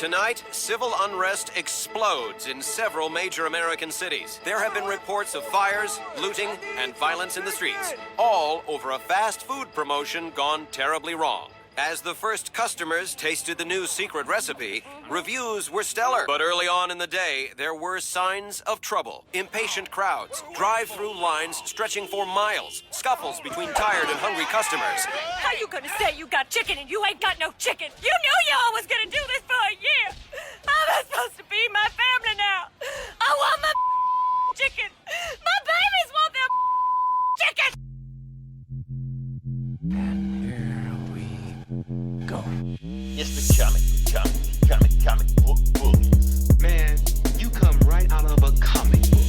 Tonight, civil unrest explodes in several major American cities. There have been reports of fires, looting, and violence in the streets, all over a fast food promotion gone terribly wrong. As the first customers tasted the new secret recipe, reviews were stellar. But early on in the day, there were signs of trouble. Impatient crowds, drive-through lines stretching for miles, scuffles between tired and hungry customers. How you gonna say you got chicken and you ain't got no chicken? You knew y'all was gonna do this for a year. How am I supposed to feed my family now? I want my chicken. My babies want their chicken. It's the comic book bullies. Man, you come right out of a comic book.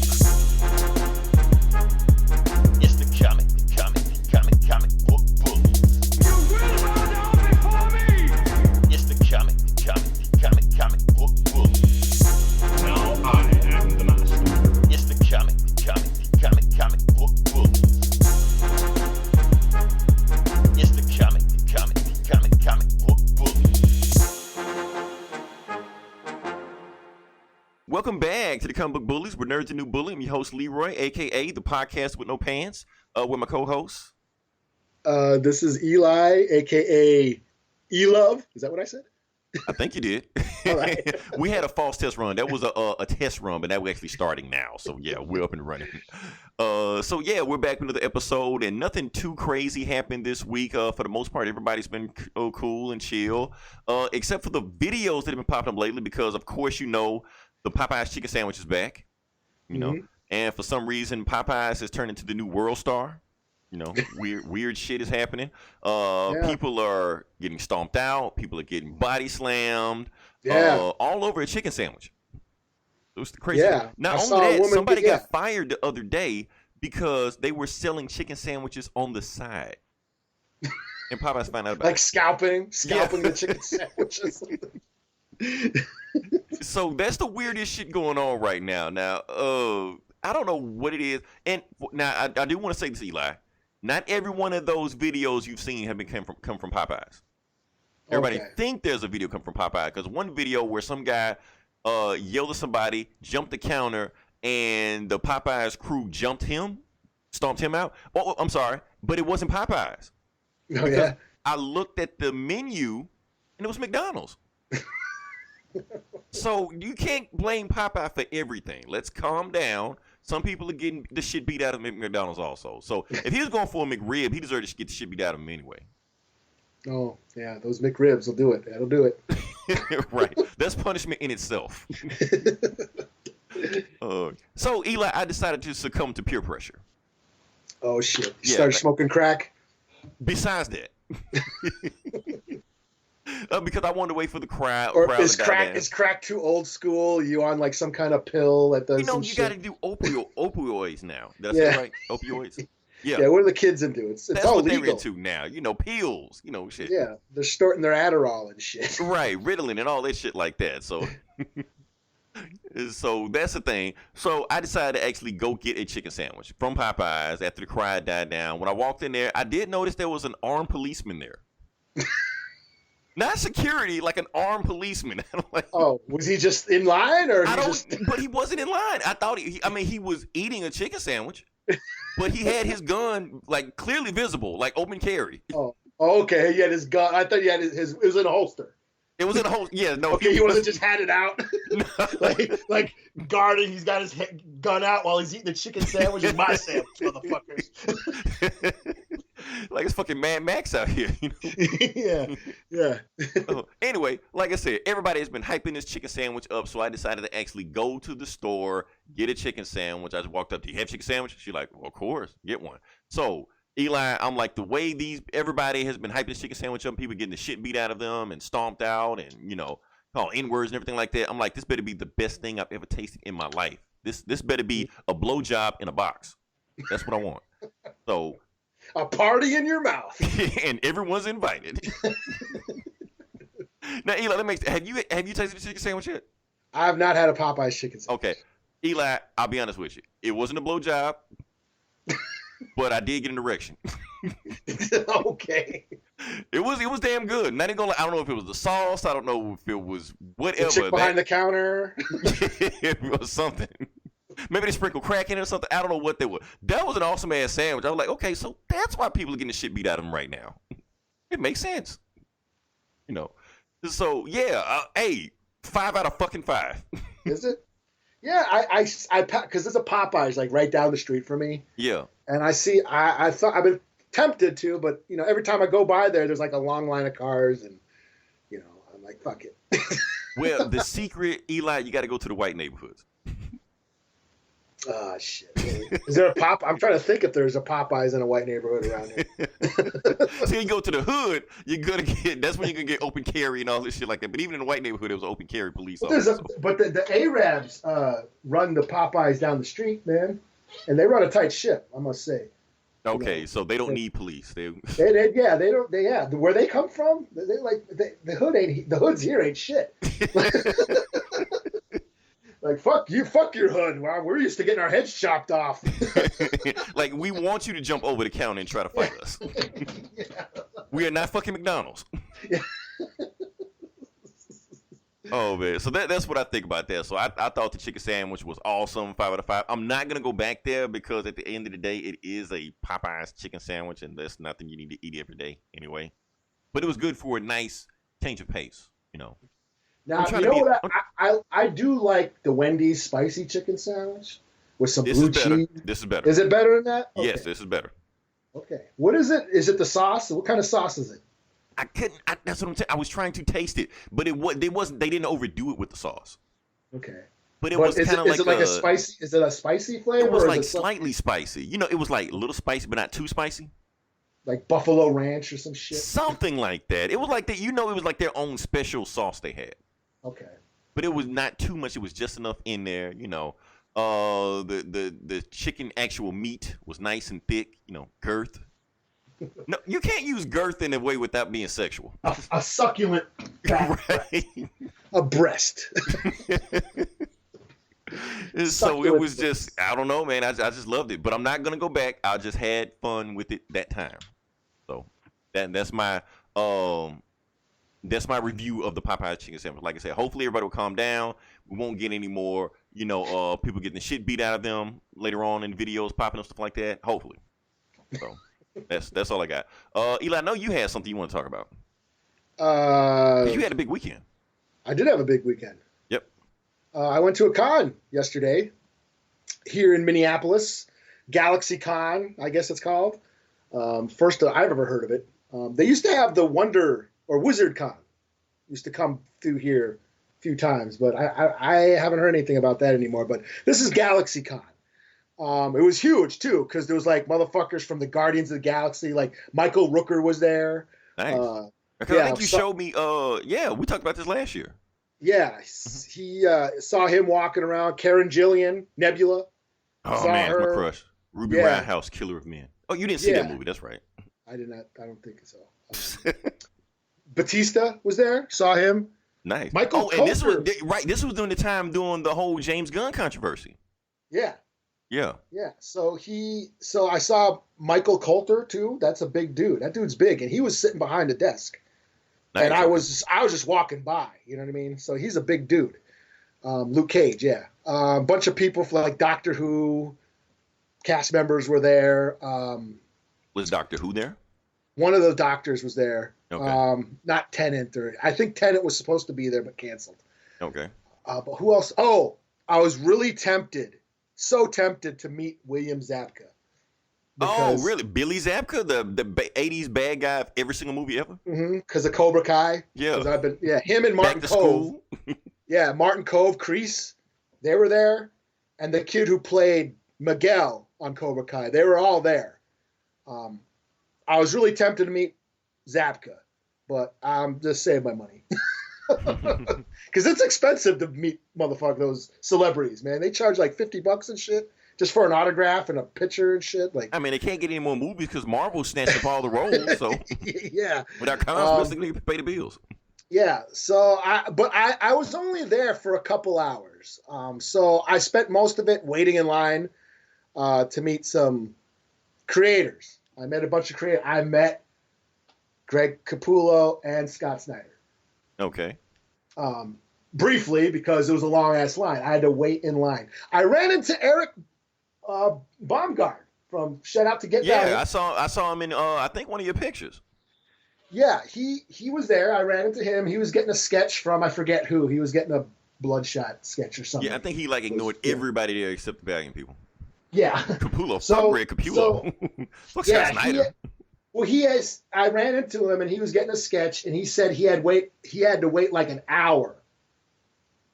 It's the comic book bullies. You will bow down before me! It's the comic book bullies. Now I am the master. It's the comic book bullies. It's the comic book bullies. Welcome back to the Comic Book Bullies. We're Nerds and New Bully. I'm your host, Leroy, a.k.a. the podcast with no pants, with my co-host. This is Eli, a.k.a. E-Love. Is that what I said? I think you did. All right. We had a false test run. That was a test run, but now we're actually starting now. So, yeah, we're up and running. We're back with another episode, and nothing too crazy happened this week. For the most part, everybody's been cool and chill, except for the videos that have been popping up lately because, of course, you know, the Popeyes chicken sandwich is back, you know, and for some reason, Popeyes has turned into the new World Star. You know, weird shit is happening. People are getting stomped out. People are getting body slammed. All over a chicken sandwich. It was crazy. Yeah. Not only that, somebody got fired the other day because they were selling chicken sandwiches on the side. And Popeyes found out about like scalping the chicken sandwiches. So that's the weirdest shit going on right now. Now, I don't know what it is. And now I do want to say this, Eli. Not every one of those videos you've seen have come from Popeyes. Everybody think there's a video come from Popeyes because one video where some guy yelled at somebody, jumped the counter, and the Popeyes crew stomped him out. Oh, I'm sorry, but it wasn't Popeyes. Oh yeah. I looked at the menu and it was McDonald's. So you can't blame Popeye for everything. Let's calm down. Some people are getting the shit beat out of McDonald's also. So if he was going for a McRib, he deserved to get the shit beat out of him anyway. Oh, yeah, those McRibs will do it. That'll do it. Right. That's punishment in itself. So, Eli, I decided to succumb to peer pressure. Oh, shit. You started smoking crack? Besides that. Because I wanted to wait for the crowd. Or is crack too old school? You on like some kind of pill that does some shit? You got to do opioids now. Did I say right? Opioids? Yeah. What are the kids into? It's That's all what legal. They're into now. You know, pills, shit. Yeah, they're starting their Adderall and shit. Right, Ritalin and all that shit like that. So, so that's the thing. So I decided to actually go get a chicken sandwich from Popeyes after the crowd died down. When I walked in there, I did notice there was an armed policeman there. Not security, like an armed policeman. Oh, was he just in line, or But he wasn't in line. I thought he was eating a chicken sandwich, but he had his gun like clearly visible, like open carry. Oh, okay. He had his gun. I thought he had his. It was in a holster. It was in a holster. Yeah, no. Okay, he wasn't just had it out, like guarding. He's got his gun out while he's eating the chicken sandwich. It's my sandwich, motherfuckers. Like it's fucking Mad Max out here, Yeah. Anyway, like I said, everybody has been hyping this chicken sandwich up, so I decided to actually go to the store, get a chicken sandwich. I just walked up, do you have a chicken sandwich? She's like, well, of course, get one. So, Eli, I'm like, the way everybody has been hyping this chicken sandwich up, people getting the shit beat out of them and stomped out and, call N-words and everything like that. I'm like, this better be the best thing I've ever tasted in my life. This better be a blowjob in a box. That's what I want. So... a party in your mouth. And everyone's invited. Now, Eli, have you tasted the chicken sandwich yet? I have not had a Popeye's chicken sandwich. Okay. Eli, I'll be honest with you. It wasn't a blowjob. but I did get an erection. Okay. It was damn good. Not even gonna. I don't know if it was the sauce. I don't know if it was whatever. The chick behind the counter. It was something. Maybe they sprinkled crack in it or something. I don't know what they were. That was an awesome ass sandwich. I was like, okay, so that's why people are getting the shit beat out of them right now. It makes sense. You know. So yeah, hey, 5 out of fucking 5. Is it? Yeah, I because there's a Popeyes like right down the street from me, Yeah. and I thought I've been tempted to, but you know, every time I go by there's like a long line of cars, and you know, I'm like, fuck it. Well, the secret, Eli, you got to go to the white neighborhoods. Oh shit! Really? Is there a Pop? I'm trying to think if there's a Popeyes in a white neighborhood around here. So you go to the hood, you're gonna get. That's when you can get open carry and all this shit like that. But even in the white neighborhood, it was open carry police officers. But the Arabs run the Popeyes down the street, man, and they run a tight ship, I must say. Okay, so they don't need police. They Where they come from, the hoods here ain't shit. Like fuck your hood. Wow, we're used to getting our heads chopped off. like we want you to jump over the counter and try to fight us. Yeah. We are not fucking McDonald's. Yeah. Oh man, so that's what I think about that. So I thought the chicken sandwich was awesome, 5 out of 5. I'm not gonna go back there because at the end of the day, it is a Popeyes chicken sandwich, and that's nothing you need to eat every day anyway. But it was good for a nice change of pace, you know. Now you know what I do like the Wendy's spicy chicken sandwich with some blue cheese. This is better. Is it better than that? Okay. Yes, this is better. Okay. What is it? Is it the sauce? What kind of sauce is it? I couldn't. That's what I'm saying. I was trying to taste it, but it was. They didn't overdo it with the sauce. Okay. But it was kind of like. Is it like a spicy? Is it a spicy flavor? It was or like is it slightly spicy. You know, it was like a little spicy, but not too spicy. Like Buffalo Ranch or some shit. Something like that. It was like that. You know, it was like their own special sauce they had. Okay. But it was not too much. It was just enough in there. You know, the chicken actual meat was nice and thick. You know, girth. No, you can't use girth in a way without being sexual. A succulent fat Right. a breast. So it was just, I don't know, man. I just loved it. But I'm not gonna go back. I just had fun with it that time. So that's my review of the Popeyes chicken sandwich. Like I said, hopefully everybody will calm down. We won't get any more, people getting the shit beat out of them later on in videos popping up, stuff like that. Hopefully. So that's all I got. Eli, I know you had something you want to talk about. You had a big weekend. I did have a big weekend. Yep. I went to a con yesterday here in Minneapolis, Galaxy Con, I guess it's called. First I've ever heard of it. They used to have the Wonder or Wizard Con. Used to come through here a few times, but I haven't heard anything about that anymore. But this is Galaxy Con. It was huge too because there was like motherfuckers from the Guardians of the Galaxy, like Michael Rooker was there. Nice. I think you showed me. We talked about this last year. Yeah, he saw him walking around. Karen Gillian, Nebula. Oh man, my crush. Ruby Roundhouse, Killer of Men. Oh, you didn't see that movie? That's right. I did not. I don't think so. Batista was there. Saw him. Nice. Michael and Coulter. This was during the time doing the whole James Gunn controversy. Yeah. Yeah. Yeah. So I saw Michael Coulter too. That's a big dude. That dude's big, and he was sitting behind the desk. Nice. And I was just walking by. You know what I mean? So he's a big dude. Luke Cage, yeah. A bunch of people from like Doctor Who cast members were there. Was Doctor Who there? One of the doctors was there. Okay. Not Tennant, or I think Tennant was supposed to be there but canceled. Okay. But who else? Oh, I was really tempted, so tempted to meet William Zabka. Oh, really? Billy Zabka, the 80s bad guy of every single movie ever? Mm-hmm. Because of Cobra Kai. Yeah. Him and Martin Cove. Yeah, Martin Cove, Kreese, they were there, and the kid who played Miguel on Cobra Kai, they were all there. I was really tempted to meet Zabka, but I'm just saving my money. Because it's expensive to meet those celebrities, man. They charge like $50 and shit just for an autograph and a picture and shit. Like, I mean, they can't get any more movies because Marvel's snatched up all the roles. So yeah, without cons, basically pay the bills. Yeah. So I was only there for a couple hours. So I spent most of it waiting in line to meet some creators. I met a bunch of creators. I met Greg Capullo and Scott Snyder. Okay. Briefly, because it was a long ass line. I had to wait in line. I ran into Eric Baumgart from Shout Out to Get Value. Yeah, I saw him in I think one of your pictures. Yeah, he was there. I ran into him. He was getting a sketch from I forget who. He was getting a Bloodshot sketch or something. Yeah, I think he like ignored everybody there except the Valiant people. Yeah. Capullo, fuck Greg Capullo. Fuck yeah, Scott Snyder. I ran into him and he was getting a sketch and he said he had to wait like an hour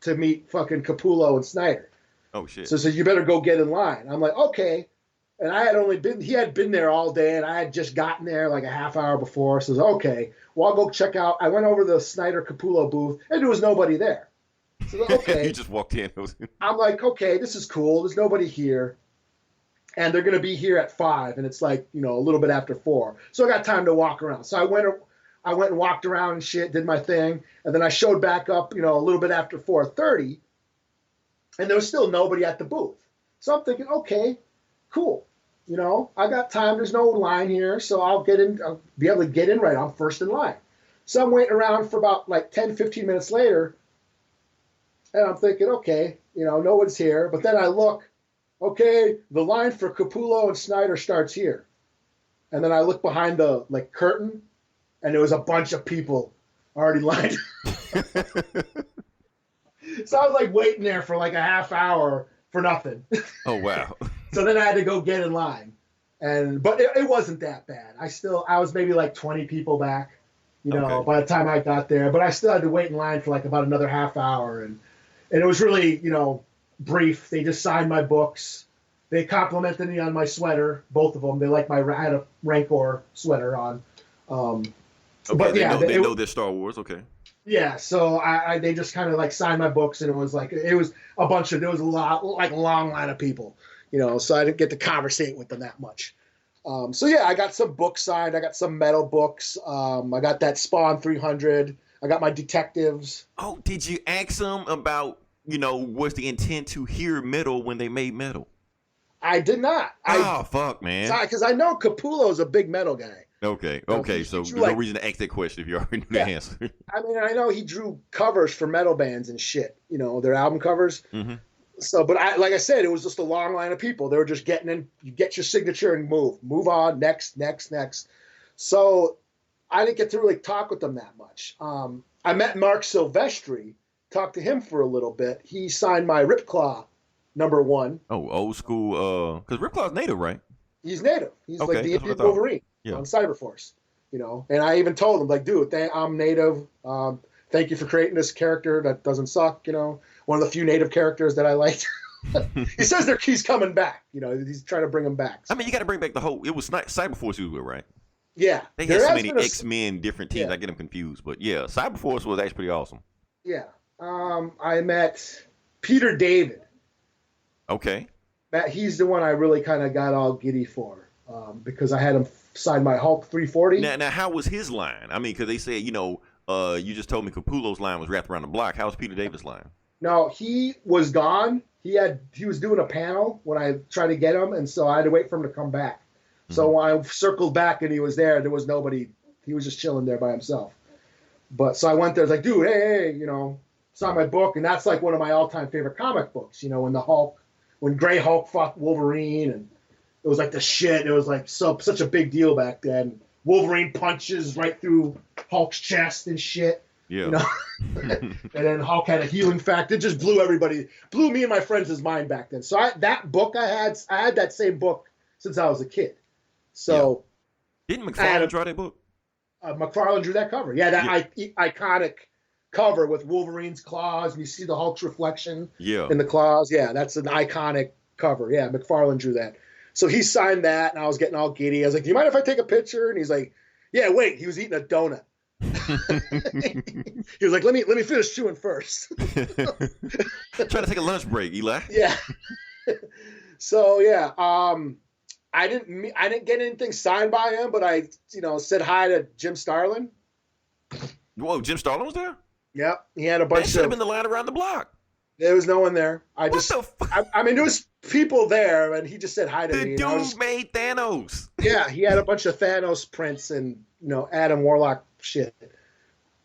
to meet fucking Capullo and Snyder. Oh shit. So you better go get in line. I'm like, okay. And he had been there all day and I had just gotten there like a half hour before. So I was like, okay, well, I'll go check out. I went over to the Snyder Capullo booth and there was nobody there. So I was like, okay. You just walked in. I'm like, okay, this is cool. There's nobody here. And they're going to be here at 5 and it's like, a little bit after 4. So I got time to walk around. So I went and walked around and shit, did my thing. And then I showed back up, a little bit after 4:30 and there was still nobody at the booth. So I'm thinking, okay, cool. I got time. There's no line here. So I'll be able to get in right. I'm first in line. So I'm waiting around for about like 10, 15 minutes later. And I'm thinking, okay, no one's here. But then I look, okay, the line for Capullo and Snyder starts here. And then I look behind the curtain and there was a bunch of people already lined. So I was like waiting there for like a half hour for nothing. Oh wow. So then I had to go get in line. But it wasn't that bad. I was maybe like 20 people back, Okay. by the time I got there. But I still had to wait in line for like about another half hour. And it was really, brief. They just signed my books. They complimented me on my sweater, both of them. They liked I had a Rancor sweater on. Okay, But yeah, they know their Star Wars. Okay. yeah. So they just kind of like signed my books, and it was a bunch of there was a lot like a long line of people, So I didn't get to conversate with them that much. So yeah, I got some books signed. I got some metal books. I got that Spawn 300. I got my detectives. Oh, did you ask them about what's the intent to hear metal when they made metal? I did not. Fuck, man. Because I know Capullo's a big metal guy. Okay. So there's no reason to ask that question if you already knew the answer. I mean, I know he drew covers for metal bands and shit. Their album covers. Mm-hmm. So, but like I said, it was just a long line of people. They were just getting in. You get your signature and move on. Next. So, I didn't get to really talk with them that much. I met Mark Silvestri. Talked to him for a little bit. He signed my Ripclaw #1. Oh, old school. Because Ripclaw's native, right? He's native. He's Okay, like the that's what I Indian thought. Wolverine Yeah. on Cyberforce. And I even told him, like, dude, I'm native. Thank you for creating this character that doesn't suck. One of the few native characters that I liked. He says he's coming back. He's trying to bring him back. I mean, you got to bring back the whole. It was Cyberforce you were with, right? Yeah, They there had so has many been a- X-Men different teams. Yeah. I get them confused, but yeah, Cyberforce was actually pretty awesome. Yeah. I met Peter David. Okay. He's the one I really kind of got all giddy for because I had him sign my Hulk 340. Now, how was his line? I mean, because they said, you just told me Capullo's line was wrapped around the block. How was Peter David's line? No, he was gone. He was doing a panel when I tried to get him, and so I had to wait for him to come back. Mm-hmm. So when I circled back and he was there was nobody. He was just chilling there by himself. But so I went there, I was like, dude, hey, sign my book, and that's like one of my all-time favorite comic books. When Grey Hulk fought Wolverine, and it was like the shit. It was like such a big deal back then. Wolverine punches right through Hulk's chest and shit. Yeah. And then Hulk had a healing factor. It just blew me and my friends' mind back then. So that book I had that same book since I was a kid. So Didn't McFarlane draw that book? McFarlane drew that cover. Yeah, that iconic cover with Wolverine's claws, and you see the Hulk's reflection in the claws. Yeah, that's an iconic cover. Yeah, McFarlane drew that. So he signed that, and I was getting all giddy. I was like, do you mind if I take a picture? And he's like, yeah, wait. He was eating a donut. He was like, let me finish chewing first. Trying to take a lunch break, Eli. Yeah. So yeah, I didn't get anything signed by him, but I said hi to Jim Starlin. Whoa, Jim Starlin was there? Yep, he had a They bunch should have of been the line around the block. There was no one there. What the fuck? I mean, there was people there, and he just said hi to The me. dude made Thanos. Yeah, he had a bunch of Thanos prints and Adam Warlock shit,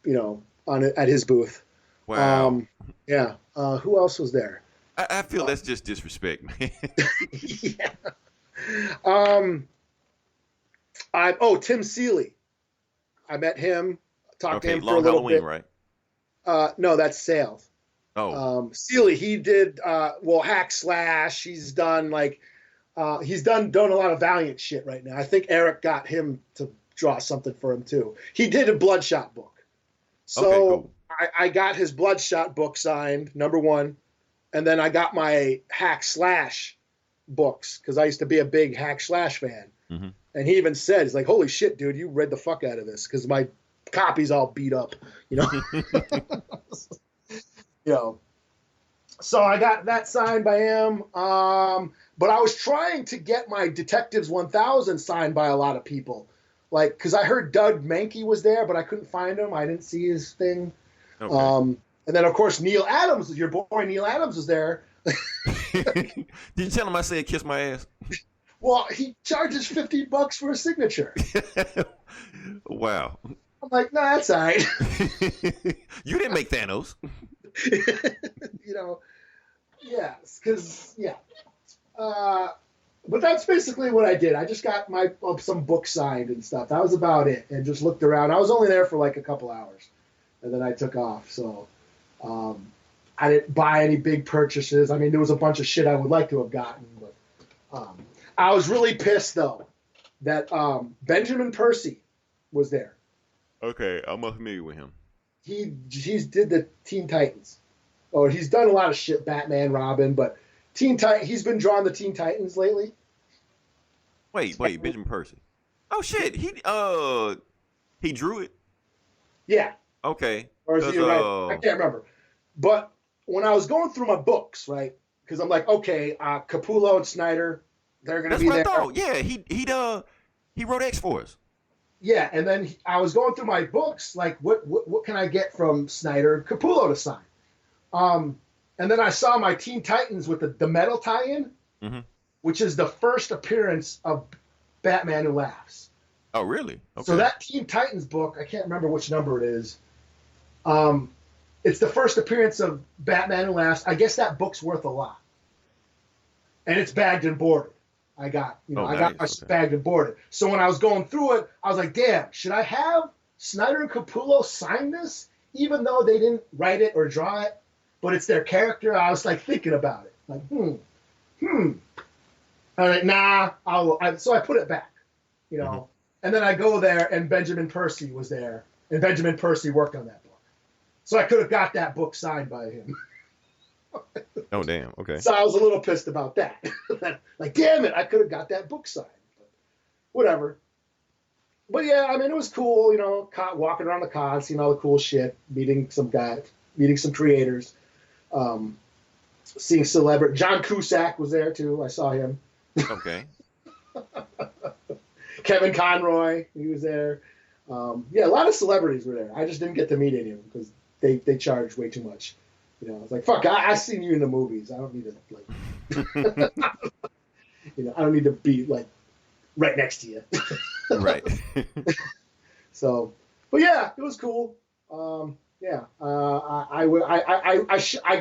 at his booth. Wow. Yeah. Who else was there? I feel that's just disrespect, man. Yeah. Tim Seeley. I met him. Talked to Okay, him for a Long little Halloween, bit. right? No, that's Sales. Oh, Seeley, he did Hack Slash. He's done he's done a lot of Valiant shit right now. I think Eric got him to draw something for him too. He did a Bloodshot book. So okay, cool. I got his Bloodshot book signed, #1, and then I got my Hack Slash books because I used to be a big Hack Slash fan. Mhm. And he even said, he's like, holy shit, dude, you read the fuck out of this because my copy's all beat up, So I got that signed by him. But I was trying to get my Detectives 1000 signed by a lot of people. Because I heard Doug Mankey was there, but I couldn't find him. I didn't see his thing. Okay. And then, of course, Neil Adams, your boy Neil Adams was there. Did you tell him I said kiss my ass? Well, he charges $50 for a signature. Wow. I'm like, nah, that's all right. You didn't make Thanos. Yes, because, yeah. But that's basically what I did. I just got some books signed and stuff. That was about it, and just looked around. I was only there for like a couple hours, and then I took off. So I didn't buy any big purchases. I mean, there was a bunch of shit I would like to have gotten, but I was really pissed though that Benjamin Percy was there. Okay, I'm familiar with him. He's did the Teen Titans, or he's done a lot of shit, Batman, Robin, but he's been drawing the Teen Titans lately. Wait, Benjamin Percy. Oh shit, he drew it. Yeah. Okay. Or is he right? I can't remember. But when I was going through my books, right, because I'm like, okay, Capullo and Snyder, they're gonna That's be what there. I thought. Yeah, he wrote X Force. Yeah, and then I was going through my books, like, what can I get from Snyder and Capullo to sign? And then I saw my Teen Titans with the metal tie-in, mm-hmm. which is the first appearance of Batman Who Laughs. Oh, really? Okay. So that Teen Titans book, I can't remember which number it is. It's the first appearance of Batman Who Laughs. I guess that book's worth a lot. And it's bagged and boarded. I got my bagged and boarded. So when I was going through it, I was like, damn, should I have Snyder and Capullo sign this? Even though they didn't write it or draw it, but it's their character. I was like thinking about it. Like, I'm like, nah, so I put it back, Mm-hmm. And then I go there and Benjamin Percy was there, and Benjamin Percy worked on that book. So I could have got that book signed by him. Oh, damn. Okay. So I was a little pissed about that. Like, damn it, I could have got that book signed. But whatever. But yeah, I mean, it was cool, walking around the con, seeing all the cool shit, meeting some creators, seeing celebrity. John Cusack was there too. I saw him. Okay. Kevin Conroy, he was there. Yeah, a lot of celebrities were there. I just didn't get to meet any of them because they charged way too much. I was like, fuck, I've seen you in the movies. I don't need to I don't need to be like right next to you. Right. So, but yeah, it was cool. Yeah, I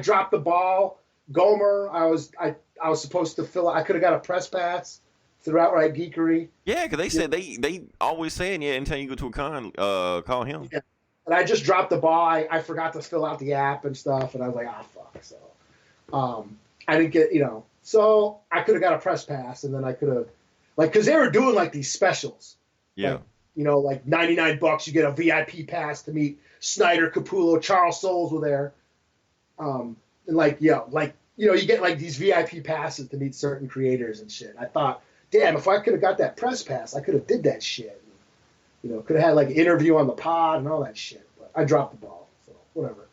dropped the ball. Gomer, I was supposed to fill. I could have got a press pass through Outright Geekery. Yeah, because they said they always saying, yeah, anytime you go to a con, call him. Yeah. And I just dropped the ball. I forgot to fill out the app and stuff, and I was like, fuck. So, I didn't get, so I could have got a press pass, and then I could have, because they were doing like these specials. Yeah. Like $99, you get a VIP pass to meet Snyder, Capullo, Charles Soules were there. And you get like these VIP passes to meet certain creators and shit. I thought, damn, if I could have got that press pass, I could have did that shit. Could have had like an interview on the pod and all that shit. But I dropped the ball, so whatever.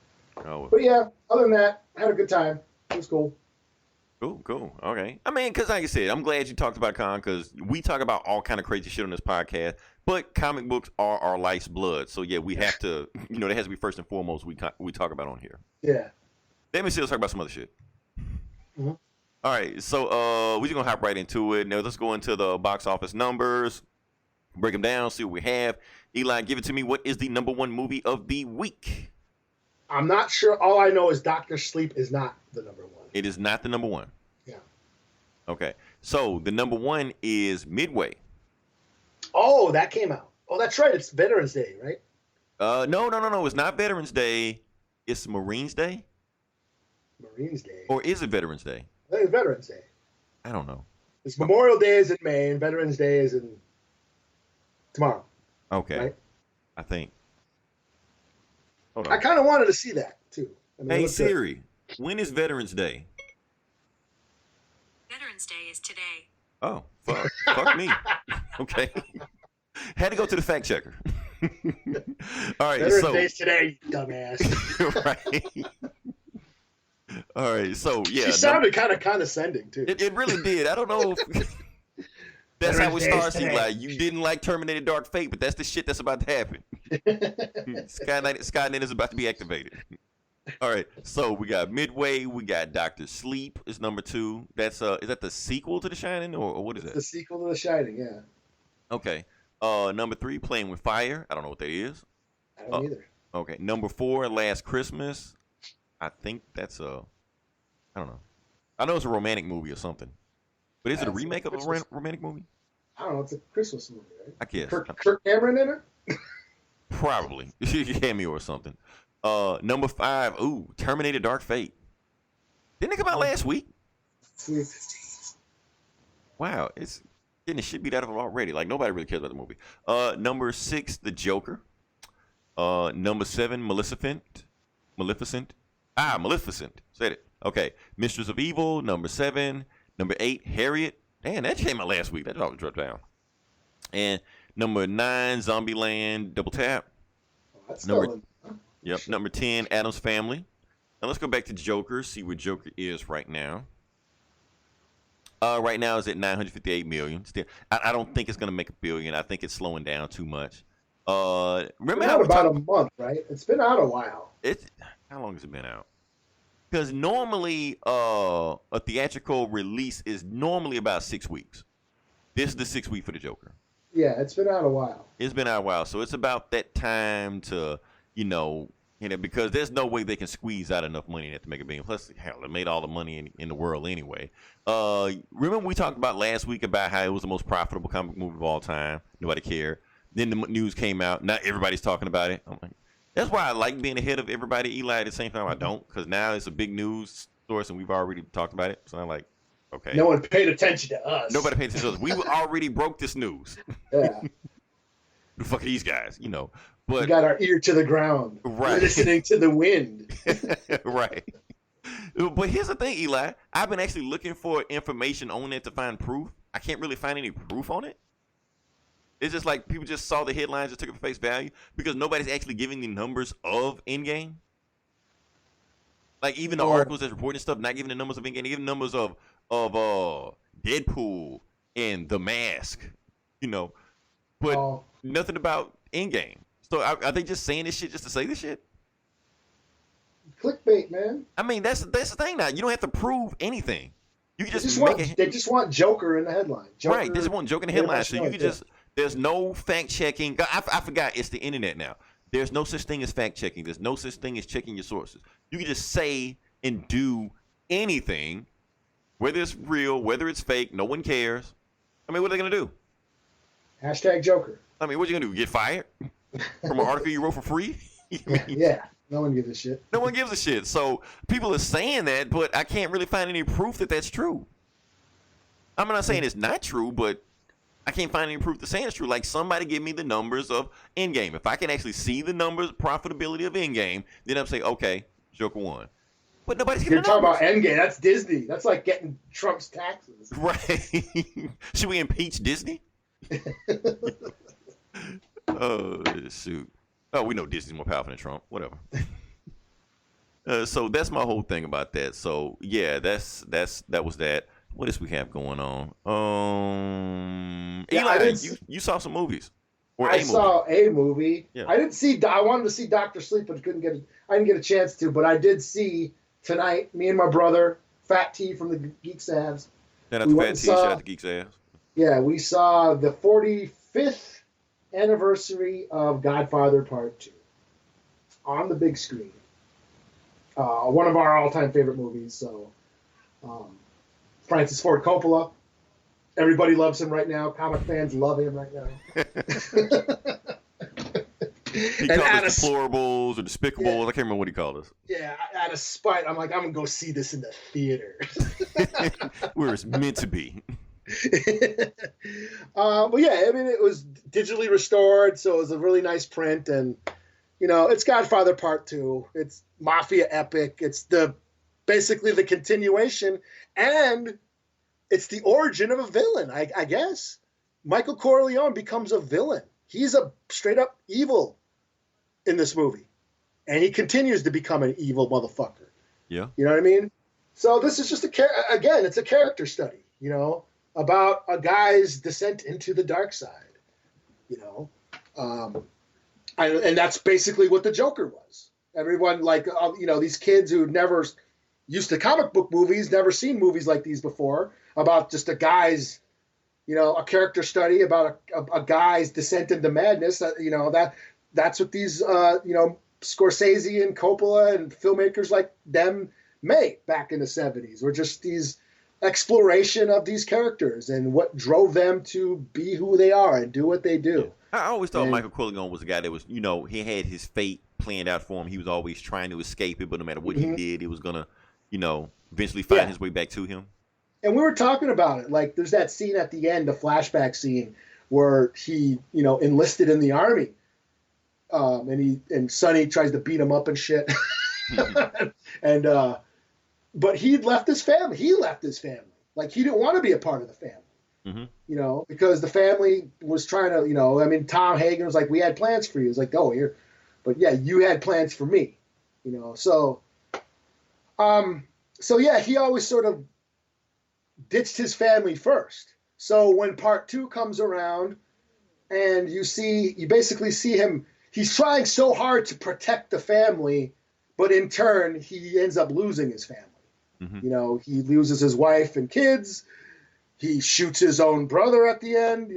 Oh. But yeah, other than that, I had a good time. It was cool. Cool. Okay. I mean, because like I said, I'm glad you talked about con because we talk about all kind of crazy shit on this podcast. But comic books are our life's blood, so yeah, we have to. That has to be first and foremost we talk about on here. Yeah. Let me still talk about some other shit. Mhm. All right, so we're just gonna hop right into it. Now let's go into the box office numbers, break them down, see what we have. Eli, give it to me. What is the number one movie of the week? I'm not sure. All I know is Doctor Sleep is not the number one. It is not the number one. Yeah. Okay, so the number one is Midway. Oh, that came out. Oh, that's right. It's Veterans Day, right? No. It's not Veterans Day. It's Marines Day, Marines Day. or is it Veterans Day? I think it's Veterans Day. I don't know. It's Memorial Day is in May, and Veterans Day is in tomorrow. Okay, Right. I think. Hold I on. kind of wanted to see that too. I mean, it Hey looked good. Siri, when is Veterans Day? Veterans Day is today. Oh, fuck me. Okay. Had to go to the fact checker. All right, Veterans so Day's today, you dumbass. right. All right, so yeah, She sounded kind of condescending too. it really did. I don't know if that's how it Veterans Day starts. today. Like you didn't like Terminator Dark Fate, but that's the shit that's about to happen. Skynet is about to be activated. All right, so we got Midway, we got Doctor Sleep is number 2. That's is that the sequel to The Shining or what is that? The sequel to The Shining, yeah. Okay. Number 3, Playing with Fire. I don't know what that is. I don't either. Okay. Number 4, Last Christmas. I think that's I don't know. I know it's a romantic movie or something. But is it a That's a remake of a Christmas- romantic movie? I don't know. It's a Christmas movie, right? I guess. Kirk Cameron in it? Probably. Cameo or something. Number 5, Terminator Dark Fate. Didn't it come out last week? Sweet. Wow, it's getting the shit beat out of them already. Like nobody really cares about the movie. Number 6, The Joker. Number 7, Maleficent. Maleficent. Said it. Okay. Mistress of Evil. Number 7. Number 8, Harriet. Damn, that came out last week. That dropped down. And number 9, Zombieland. Double Tap. Oh, that's Number- still in. Huh? Yep. Number 10, Addams Family. Now let's go back to Joker. See where Joker is right now. Right now is at 958 million. Still, I don't think it's gonna make $1 billion. I think it's slowing down too much. Remember It's how been we out about talked? a month, right? It's been out a while. How long has it been out? Because normally, a theatrical release is normally about 6 weeks. This is the 6th week for the Joker. Yeah, it's been out a while. It's been out a while, so it's about that time to, because there's no way they can squeeze out enough money in it to make $1 billion. Plus, hell, they made all the money in the world anyway. Remember we talked about last week about how it was the most profitable comic movie of all time. Nobody cared. Then the news came out. Now everybody's talking about it. I'm like, that's why I like being ahead of everybody. Eli, at the same time, I don't, because now it's a big news source and we've already talked about it. So I'm like, okay. No one paid attention to us. Nobody paid attention to us. We already broke this news. Yeah. The fuck are these guys, We But got our ear to the ground. Right. We're listening to the wind. right. But here's the thing, Eli. I've been actually looking for information on it to find proof. I can't really find any proof on it. It's just like people just saw the headlines and took it for face value because nobody's actually giving the numbers of Endgame. Like even the articles that's reporting stuff, not giving the numbers of Endgame, giving numbers of Deadpool and The Mask, but Oh. nothing about Endgame. So are they just saying this shit just to say this shit? Clickbait, man. I mean, that's the thing now. You don't have to prove anything. You can They just, just, make it. they just want Joker in the headline. Joker, Right, they just want joke in the headline. So you everybody can knows, just, there's no fact checking. I forgot, it's the internet now. There's no such thing as fact checking. There's no such thing as checking your sources. You can just say and do anything, whether it's real, whether it's fake. No one cares. I mean, what are they going to do? Hashtag Joker. I mean, what you going to do? Get fired from an article you wrote for free? Yeah. No one gives a shit. No one gives a shit. So people are saying that, but I can't really find any proof that that's true. I'm not saying it's not true, but I can't find any proof to saying it's true. Like somebody give me the numbers of Endgame. If I can actually see the numbers, profitability of Endgame, then I'm saying, okay, Joker won. But nobody's giving You're the talking numbers. about Endgame. That's Disney. That's like getting Trump's taxes. Right. Should we impeach Disney? Oh, shoot. Oh, we know Disney's more powerful than Trump. Whatever. So that's my whole thing about that. So yeah, that was that. What else we have going on? Yeah, Eli, you saw some movies. Or I a movie. saw a movie. Yeah. I didn't see. I wanted to see Doctor Sleep, but I didn't get a chance to. But I did see tonight. Me and my brother, Fat T from the Geek Savs. Shout out We to went Fat and T, saw- shout out to Geek's Ass. Yeah, we saw the 45th anniversary of Godfather Part 2 on the big screen. One of our all-time favorite movies. So, Francis Ford Coppola. Everybody loves him right now. Comic fans love him right now. He And called out us of- deplorables or despicables. Yeah. I can't remember what he called us. Yeah, out of spite, I'm like, I'm gonna go see this in the theater. Where it's meant to be. But yeah, I mean, it was digitally restored, so it was a really nice print, and it's Godfather Part 2. It's mafia epic. It's basically the continuation, and it's the origin of a villain. I guess Michael Corleone becomes a villain. He's a straight up evil in this movie, and he continues to become an evil motherfucker. Yeah. You know what I mean? So this is just again, it's a character study, about a guy's descent into the dark side, and that's basically what the Joker was. Everyone, these kids who never used to comic book movies, never seen movies like these before, about just a guy's, a character study about a guy's descent into madness. That's what these, Scorsese and Coppola and filmmakers like them made back in the 70s. Were just these exploration of these characters and what drove them to be who they are and do what they do. I always thought And- Michael Corleone was a guy that was, he had his fate planned out for him. He was always trying to escape it, but no matter what he did, it was going to, eventually find Yeah. his way back to him. And we were talking about it. Like, there's that scene at the end, the flashback scene, where he, enlisted in the army. And Sonny tries to beat him up and shit. But he'd left his family. He left his family. Like, he didn't want to be a part of the family. Because the family was trying to, Tom Hagen was like, we had plans for you. He was like, oh, here. But yeah, you had plans for me. So yeah, he always sort of ditched his family first. So when Part 2 comes around and you basically see him, he's trying so hard to protect the family, but in turn, he ends up losing his family. He loses his wife and kids. He shoots his own brother at the end.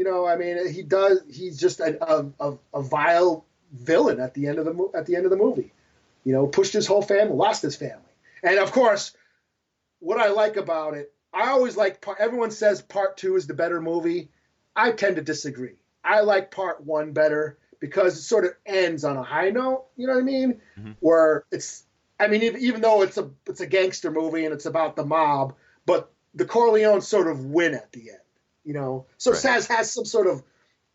He's just a vile villain at the end of the movie. Pushed his whole family, lost his family. And of course, what I like about it, I always like, everyone says Part 2 is the better movie. I tend to disagree. I like Part 1 better because it sort of ends on a high note, you know what I mean? Where even though it's a gangster movie and it's about the mob, but the Corleones sort of win at the end, So Right. it has some sort of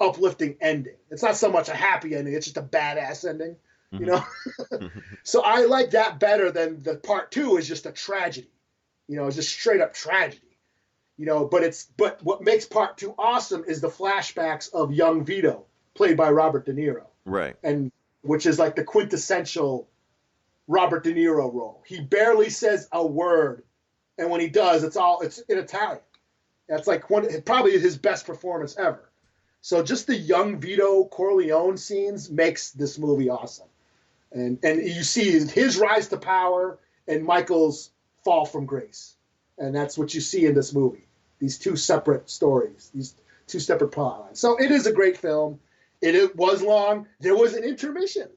uplifting ending. It's not so much a happy ending, it's just a badass ending, So I like that better than the Part 2 is just a tragedy. It's just straight up tragedy. But what makes Part 2 awesome is the flashbacks of young Vito, played by Robert De Niro, Right. and which is like the quintessential Robert De Niro role. He barely says a word, and when he does, it's in Italian. That's like probably his best performance ever. So just the young Vito Corleone scenes makes this movie awesome, and you see his rise to power and Michael's fall from grace, and that's what you see in this movie. These two separate stories, these two separate plot lines. So it is a great film. It was long. There was an intermission.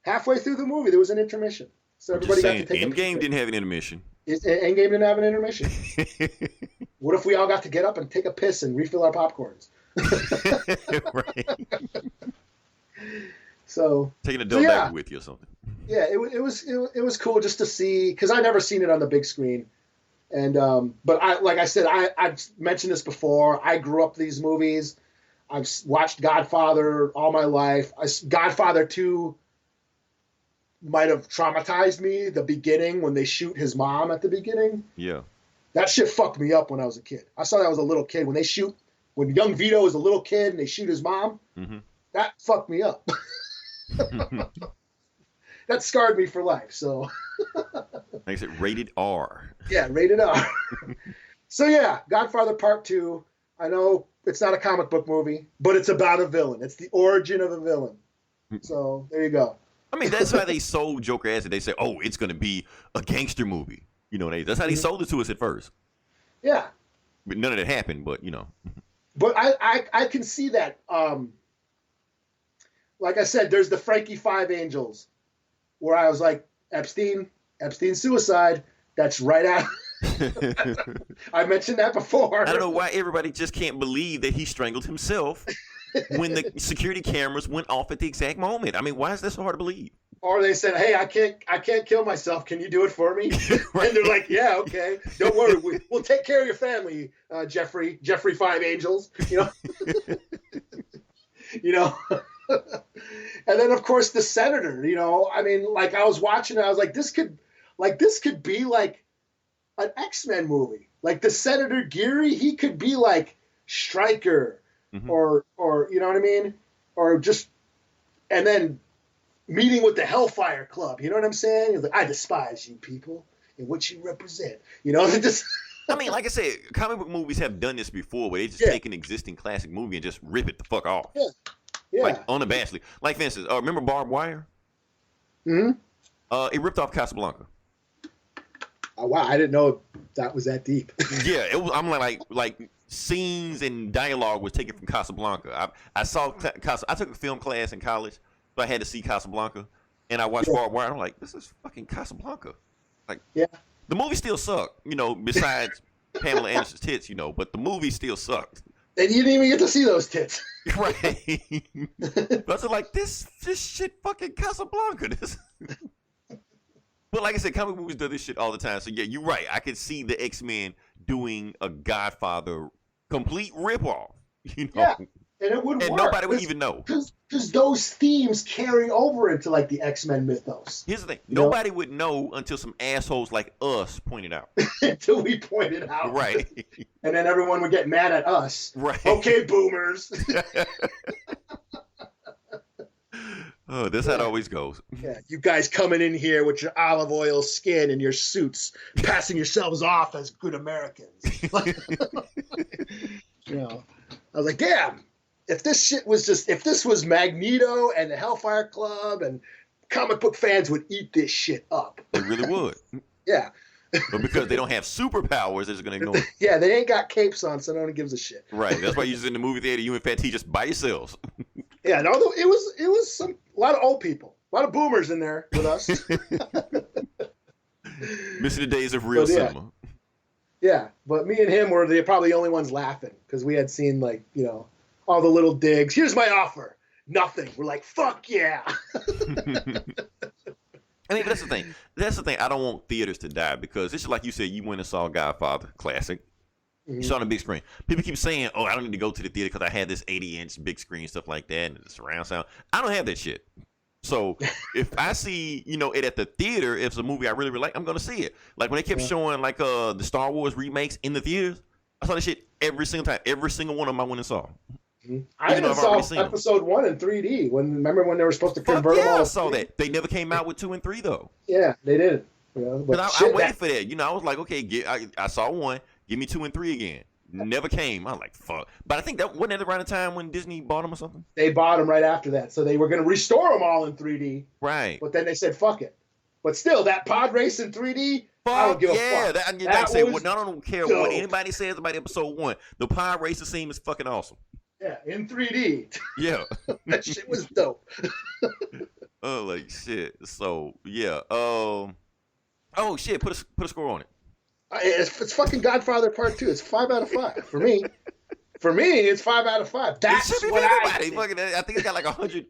Halfway through the movie, there was an intermission. So everybody Just got saying, to take Endgame didn't have an intermission. Endgame didn't have an intermission. What if we all got to get up and take a piss and refill our popcorns? Right. So Taking a adult yeah. back with you or something. yeah, it was cool just to see, because I never seen it on the big screen, and but I've mentioned this before. I grew up with these movies. I've watched Godfather all my life. Godfather 2 might have traumatized me. The beginning, when they shoot his mom at the beginning, Yeah. that shit fucked me up when I was a kid. I saw that I was a little kid. When young Vito is a little kid and they shoot his mom, that fucked me up. That scarred me for life. So Like I said, rated R. yeah, rated R. So yeah, Godfather Part 2. I know it's not a comic book movie, but it's about a villain. It's the origin of a villain. So there you go. I mean, that's how they sold Joker as it. They said, "Oh, it's gonna be a gangster movie." You know, that's how they sold it to us at first. Yeah. But none of that happened. But But I can see that. Like I said, there's the Frankie Five Angels, where I was like, Epstein suicide. That's right out. I mentioned that before. I don't know why everybody just can't believe that he strangled himself when the security cameras went off at the exact moment. I mean, why is that so hard to believe? Or they said, "Hey, I can't kill myself. Can you do it for me?" Right. And they're like, "Yeah, okay. Don't worry. We'll take care of your family, Jeffrey Five Angels." You know. And then of course the senator. I mean, like I was watching it, I was like, this could be like an X-Men movie. Like the Senator Geary, he could be like Stryker, or you know what I mean, or just, and then meeting with the Hellfire Club. You know what I'm saying? He's like, "I despise you people and what you represent." Just. I mean, like I said, comic book movies have done this before, where they just take an existing classic movie and just rip it the fuck off. Yeah. Yeah. Like unabashedly. Like for instance, remember Barbed Wire? Mm-hmm. It ripped off Casablanca. Oh, wow, I didn't know that was that deep. Yeah, it was. I'm like scenes and dialogue was taken from Casablanca. I saw I took a film class in college, so I had to see Casablanca, and I watched Barbed Wire. And I'm like, this is fucking Casablanca. Like, the movie still sucked, besides Pamela Anderson's tits, but the movie still sucked. And you didn't even get to see those tits. Right. But I was like, this shit fucking Casablanca. But like I said, comic movies do this shit all the time. So yeah, you're right. I could see the X-Men doing a Godfather complete ripoff. Yeah. And it wouldn't work. And nobody would even know. Because those themes carry over into like the X-Men mythos. Here's the thing. Nobody would know until some assholes like us pointed out. Until we pointed out. Right. And then everyone would get mad at us. Right. Okay, boomers. Oh, that's how it always goes. Yeah, you guys coming in here with your olive oil skin and your suits, passing yourselves off as good Americans. I was like, damn. If this was Magneto and the Hellfire Club, and comic book fans would eat this shit up. They really would. Yeah. But because they don't have superpowers, they're just going to ignore it. Yeah, they ain't got capes on, so no one gives a shit. Right. That's why you're just in the movie theater, you and Fat T just by yourselves. Yeah, and although it was a lot of old people, a lot of boomers in there with us. Missing the days of real cinema. Yeah, but me and him were probably the only ones laughing because we had seen all the little digs. Here's my offer. Nothing. We're like, fuck yeah. I mean, but that's the thing. That's the thing. I don't want theaters to die because it's just like you said, you went and saw Godfather classic. You saw it on the big screen. People keep saying, "Oh, I don't need to go to the theater because I had this 80-inch big screen stuff like that and the surround sound." I don't have that shit. So if I see, it at the theater, if it's a movie I really like, I'm gonna see it. Like when they kept showing like the Star Wars remakes in the theaters, I saw that shit every single time. Every single one of them I went and saw. I even saw episode 1 in 3D. Remember when they were supposed to convert them all? I saw that. They never came out with 2 and 3 though. Yeah, they didn't. But I waited for that. I was like, okay, I saw 1. Give me 2 and 3 again. Never came. I was like, fuck. But I think that wasn't at around the time when Disney bought them or something. They bought them right after that, so they were going to restore them all in 3D. Right. But then they said, fuck it. But still, that pod race in 3D, I don't give a fuck. I don't care what anybody says about episode 1. The pod racing scene is fucking awesome. Yeah, in 3D. Yeah. That shit was dope. Oh, like shit. So yeah. Oh shit. Put a score on it. It's fucking Godfather Part 2. It's 5 out of 5 for me. For me, it's 5 out of 5. That's what I think. I think it's got like 100%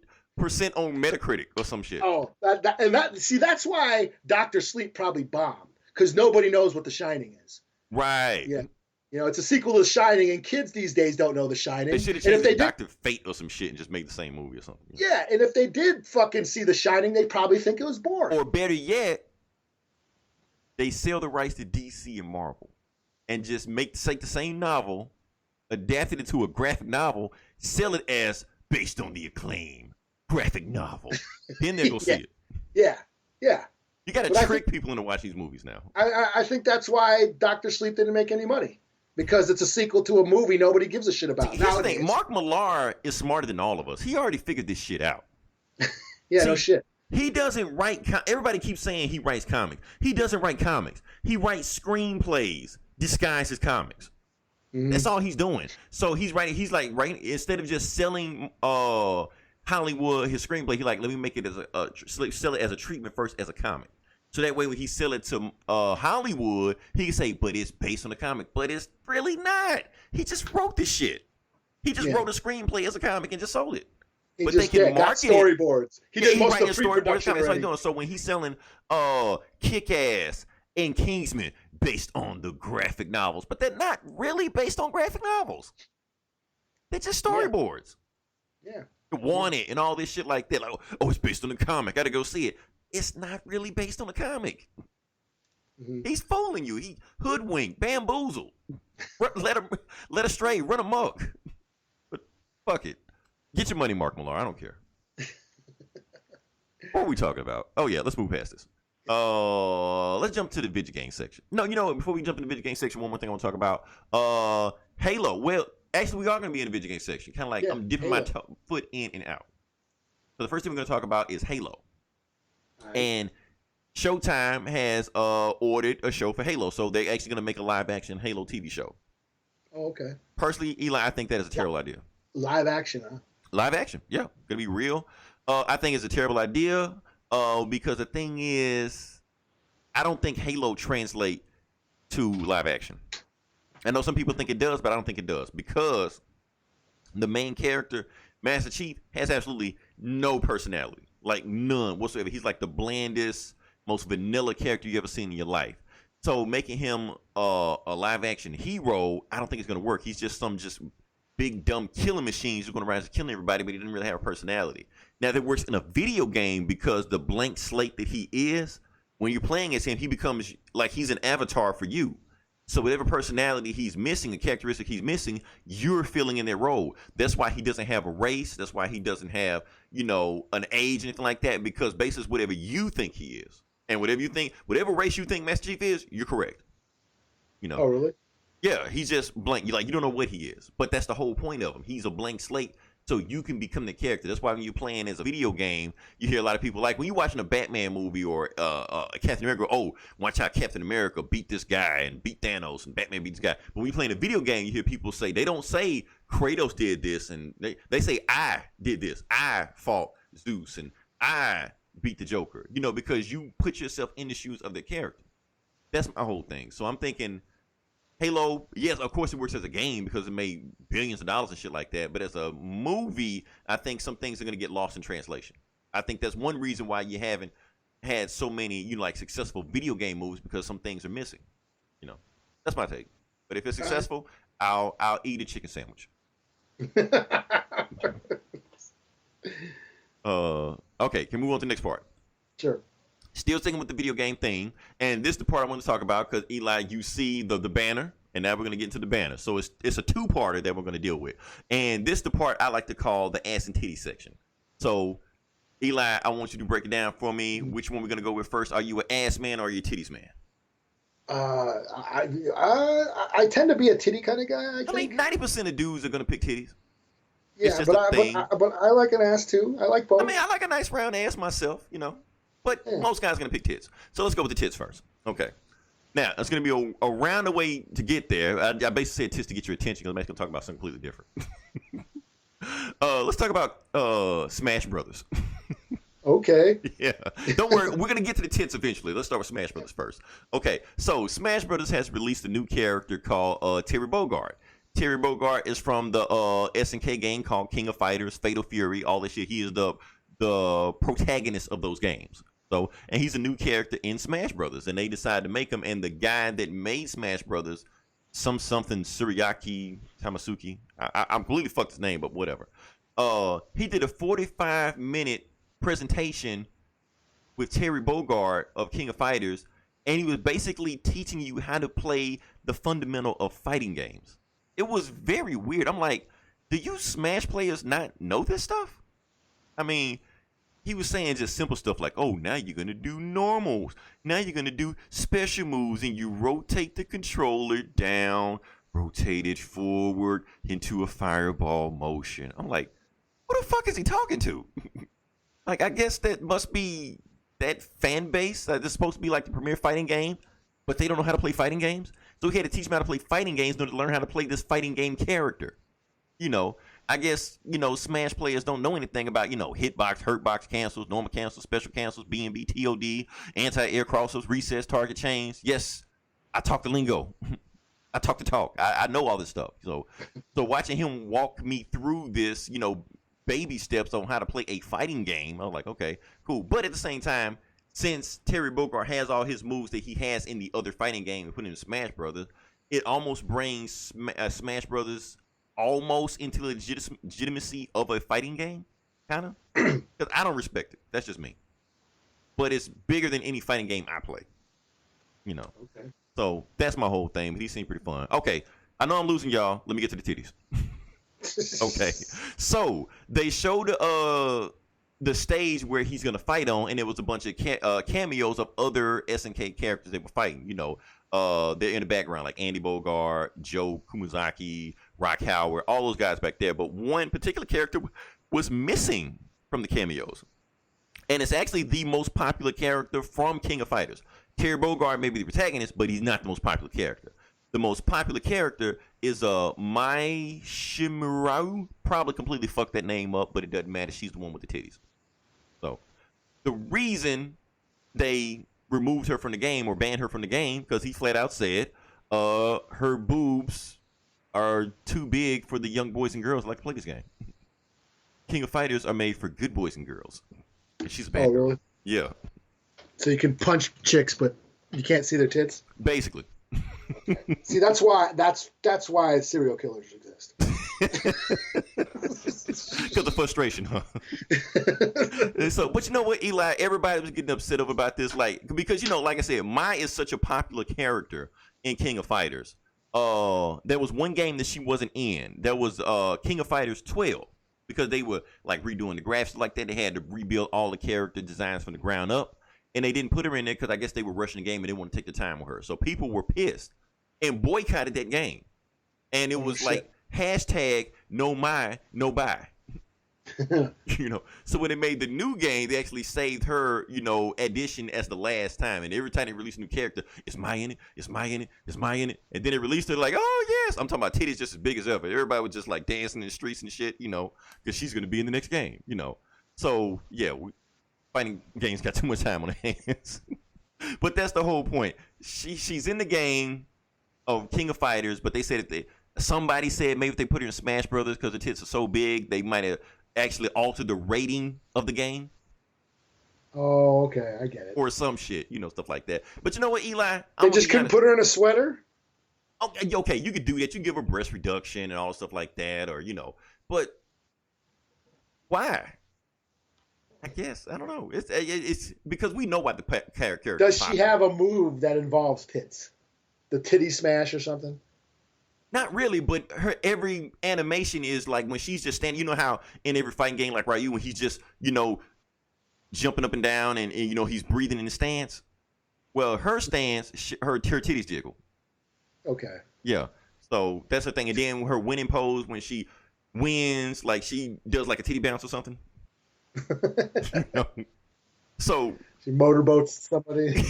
on Metacritic or some shit. Oh, that's why Dr. Sleep probably bombed, because nobody knows what The Shining is. Right. Yeah. It's a sequel to The Shining, and kids these days don't know The Shining. They should have changed it to Dr. Fate or some shit and just made the same movie or something. Yeah, and if they did fucking see The Shining, they'd probably think it was boring. Or better yet, they sell the rights to DC and Marvel and just take the same novel, adapt it into a graphic novel, sell it as based on the acclaim graphic novel. Then they'll go see it. Yeah. You got to trick people into watch these movies now. I think that's why Dr. Sleep didn't make any money. Because it's a sequel to a movie nobody gives a shit about. Here's the thing. Mark Millar is smarter than all of us. He already figured this shit out. Yeah, no shit. He doesn't write. Everybody keeps saying he writes comics. He doesn't write comics. He writes screenplays disguised as comics. That's all he's doing. So he's writing. He's like writing instead of just selling Hollywood his screenplay. He like, let me make it as sell it as a treatment first as a comic. So that way when he sell it to Hollywood, he can say, but it's based on the comic. But it's really not. He just wrote this shit. He just wrote a screenplay as a comic and just sold it. He But just they can got market storyboards. He did most writing of the storyboards. pre-production That's what already. he's doing. So when he's selling Kick-Ass and Kingsman based on the graphic novels, but they're not really based on graphic novels. They're just storyboards. Yeah. Wanted and all this shit like that. Like, oh, it's based on the comic. Gotta go see it. It's not really based on the comic. He's fooling you. He hoodwinked, bamboozled, let astray, run amok. But fuck it. Get your money, Mark Millar. I don't care. What are we talking about? Oh yeah, let's move past this. Let's jump to the video game section. No, you know what? Before we jump in the video game section, one more thing I want to talk about. Halo. Well, actually, we are going to be in the video game section. Kind of like I'm dipping my foot in and out. So the first thing we're going to talk about is Halo. Right. And Showtime has ordered a show for Halo, so they're actually going to make a live-action Halo TV show. Oh, okay. Personally, Eli, I think that is a terrible idea. Live action, huh? Live action, yeah. Going to be real. I think it's a terrible idea because the thing is, I don't think Halo translate to live action. I know some people think it does, but I don't think it does because the main character, Master Chief, has absolutely no personality. Like none whatsoever. He's like the blandest, most vanilla character you ever seen in your life. So making him a live action hero, I don't think it's gonna work. He's just some big dumb killing machines who's gonna rise to killing everybody, but he didn't really have a personality. Now that works in a video game because the blank slate that he is, when you're playing as him, he becomes like he's an avatar for you. So whatever personality he's missing, a characteristic he's missing, you're filling in that role. That's why he doesn't have a race. That's why he doesn't have, an age, anything like that, because basis whatever you think he is. And whatever race you think Master Chief is, you're correct. Oh, really? Yeah, he's just blank. You don't know what he is. But that's the whole point of him. He's a blank slate. So you can become the character. That's why when you're playing as a video game, you hear a lot of people like when you're watching a Batman movie or Captain America. Oh, watch how Captain America beat this guy and beat Thanos and Batman beat this guy. But when you playing a video game, you hear people say they don't say Kratos did this and they say I did this. I fought Zeus and I beat the Joker. Because you put yourself in the shoes of the character. That's my whole thing. So I'm thinking. Halo, yes, of course it works as a game because it made billions of dollars and shit like that. But as a movie, I think some things are going to get lost in translation. I think that's one reason why you haven't had so many, successful video game movies because some things are missing. That's my take. But if it's successful, I'll eat a chicken sandwich. Okay, can we move on to the next part? Sure. Still sticking with the video game thing, and this is the part I want to talk about because Eli, you see the banner, and now we're going to get into the banner. So it's a two-parter that we're going to deal with, and this is the part I like to call the ass and titty section. So, Eli, I want you to break it down for me. Which one we're going to go with first? Are you an ass man or are you a titties man? I tend to be a titty kind of guy. I think 90% of dudes are going to pick titties. Yeah, but I like an ass too. I like both. I mean, I like a nice round ass myself, But most guys are going to pick tits. So let's go with the tits first. Okay. Now, it's going to be a roundabout way to get there. I basically said tits to get your attention because I'm actually going to talk about something completely different. Let's talk about Smash Brothers. Okay. Yeah. Don't worry. We're going to get to the tits eventually. Let's start with Smash Brothers first. Okay. So Smash Brothers has released a new character called Terry Bogard. Terry Bogard is from the SNK game called King of Fighters, Fatal Fury, all this shit. He is the protagonist of those games. So, and he's a new character in Smash Brothers, and they decided to make him. And the guy that made Smash Brothers, something Suriaki Tamasuki, I completely fucked his name, but whatever. He did a 45-minute presentation with Terry Bogard of King of Fighters, and he was basically teaching you how to play the fundamental of fighting games. It was very weird. I'm like, do you Smash players not know this stuff? I mean, he was saying just simple stuff like, oh, now you're going to do normals. Now you're going to do special moves, and you rotate the controller down, rotate it forward into a fireball motion. I'm like, what the fuck is he talking to? Like, I guess that must be that fan base that is supposed to be like the premier fighting game, but they don't know how to play fighting games. So we had to teach them how to play fighting games in order to learn how to play this fighting game character. I guess, Smash players don't know anything about, hitbox, hurtbox cancels, normal cancels, special cancels, BNB, TOD, anti-air crossers, recess, target chains. Yes, I talk the lingo. I talk the talk. I know all this stuff. So watching him walk me through this, baby steps on how to play a fighting game, I was like, okay, cool. But at the same time, since Terry Bogard has all his moves that he has in the other fighting game and put in Smash Brothers, it almost brings Smash Brothers almost into the legitimacy of a fighting game, kind of. Because I don't respect it. That's just me. But it's bigger than any fighting game I play. Okay. So that's my whole thing. But he seemed pretty fun. Okay, I know I'm losing y'all. Let me get to the titties. Okay, so they showed the stage where he's gonna fight on, and it was a bunch of cameos of other SNK characters that were fighting. They're in the background, like Andy Bogard, Joe Kumazaki, Rock Howard, all those guys back there. But one particular character was missing from the cameos, and it's actually the most popular character from King of Fighters. Terry Bogard may be the protagonist, but he's not the most popular character. The most popular character is Mai Shimurau. Probably completely fucked that name up, but it doesn't matter. She's the one with the titties. So the reason they removed her from the game or banned her from the game, because he flat out said her boobs are too big for the young boys and girls who like to play this game. King of Fighters are made for good boys and girls. And she's a bad girl. Really? Yeah. So you can punch chicks, but you can't see their tits? Basically. See, that's why serial killers exist. Because of frustration, huh? So, but you know what, Eli? Everybody was getting upset about this, because like I said, Mai is such a popular character in King of Fighters. There was one game that she wasn't in. There was King of Fighters 12, because they were redoing the graphics like that. They had to rebuild all the character designs from the ground up, and they didn't put her in there because I guess they were rushing the game and they want to take the time with her. So people were pissed and boycotted that game, and it was hashtag no Mai, no buy. So when they made the new game, they actually saved her, addition as the last time. And every time they release a new character, it's Mai in it, it's Mai in it, it's Mai in it. And then they released her oh yes, I'm talking about titties just as big as ever. Everybody was just dancing in the streets and shit, because she's gonna be in the next game, So yeah, fighting games got too much time on their hands. But that's the whole point. She's in the game of King of Fighters, but they said somebody said maybe if they put her in Smash Brothers because the tits are so big, they might have actually altered the rating of the game. Oh, okay, I get it. Or some shit, stuff like that. But you know what, Eli? They just couldn't put her in a sweater? Okay, you could do that. You can give her breast reduction and all stuff like that, or but why? I guess I don't know. It's because we know what the character. Does she have a move that involves tits? The titty smash or something? Not really, but her every animation is when she's just standing. You know how in every fighting game like Ryu, when he's just jumping up and down and he's breathing in the stance. Well, her stance, her titties jiggle. Okay. Yeah. So that's the thing. And then her winning pose when she wins, she does a titty bounce or something. So she motorboats somebody.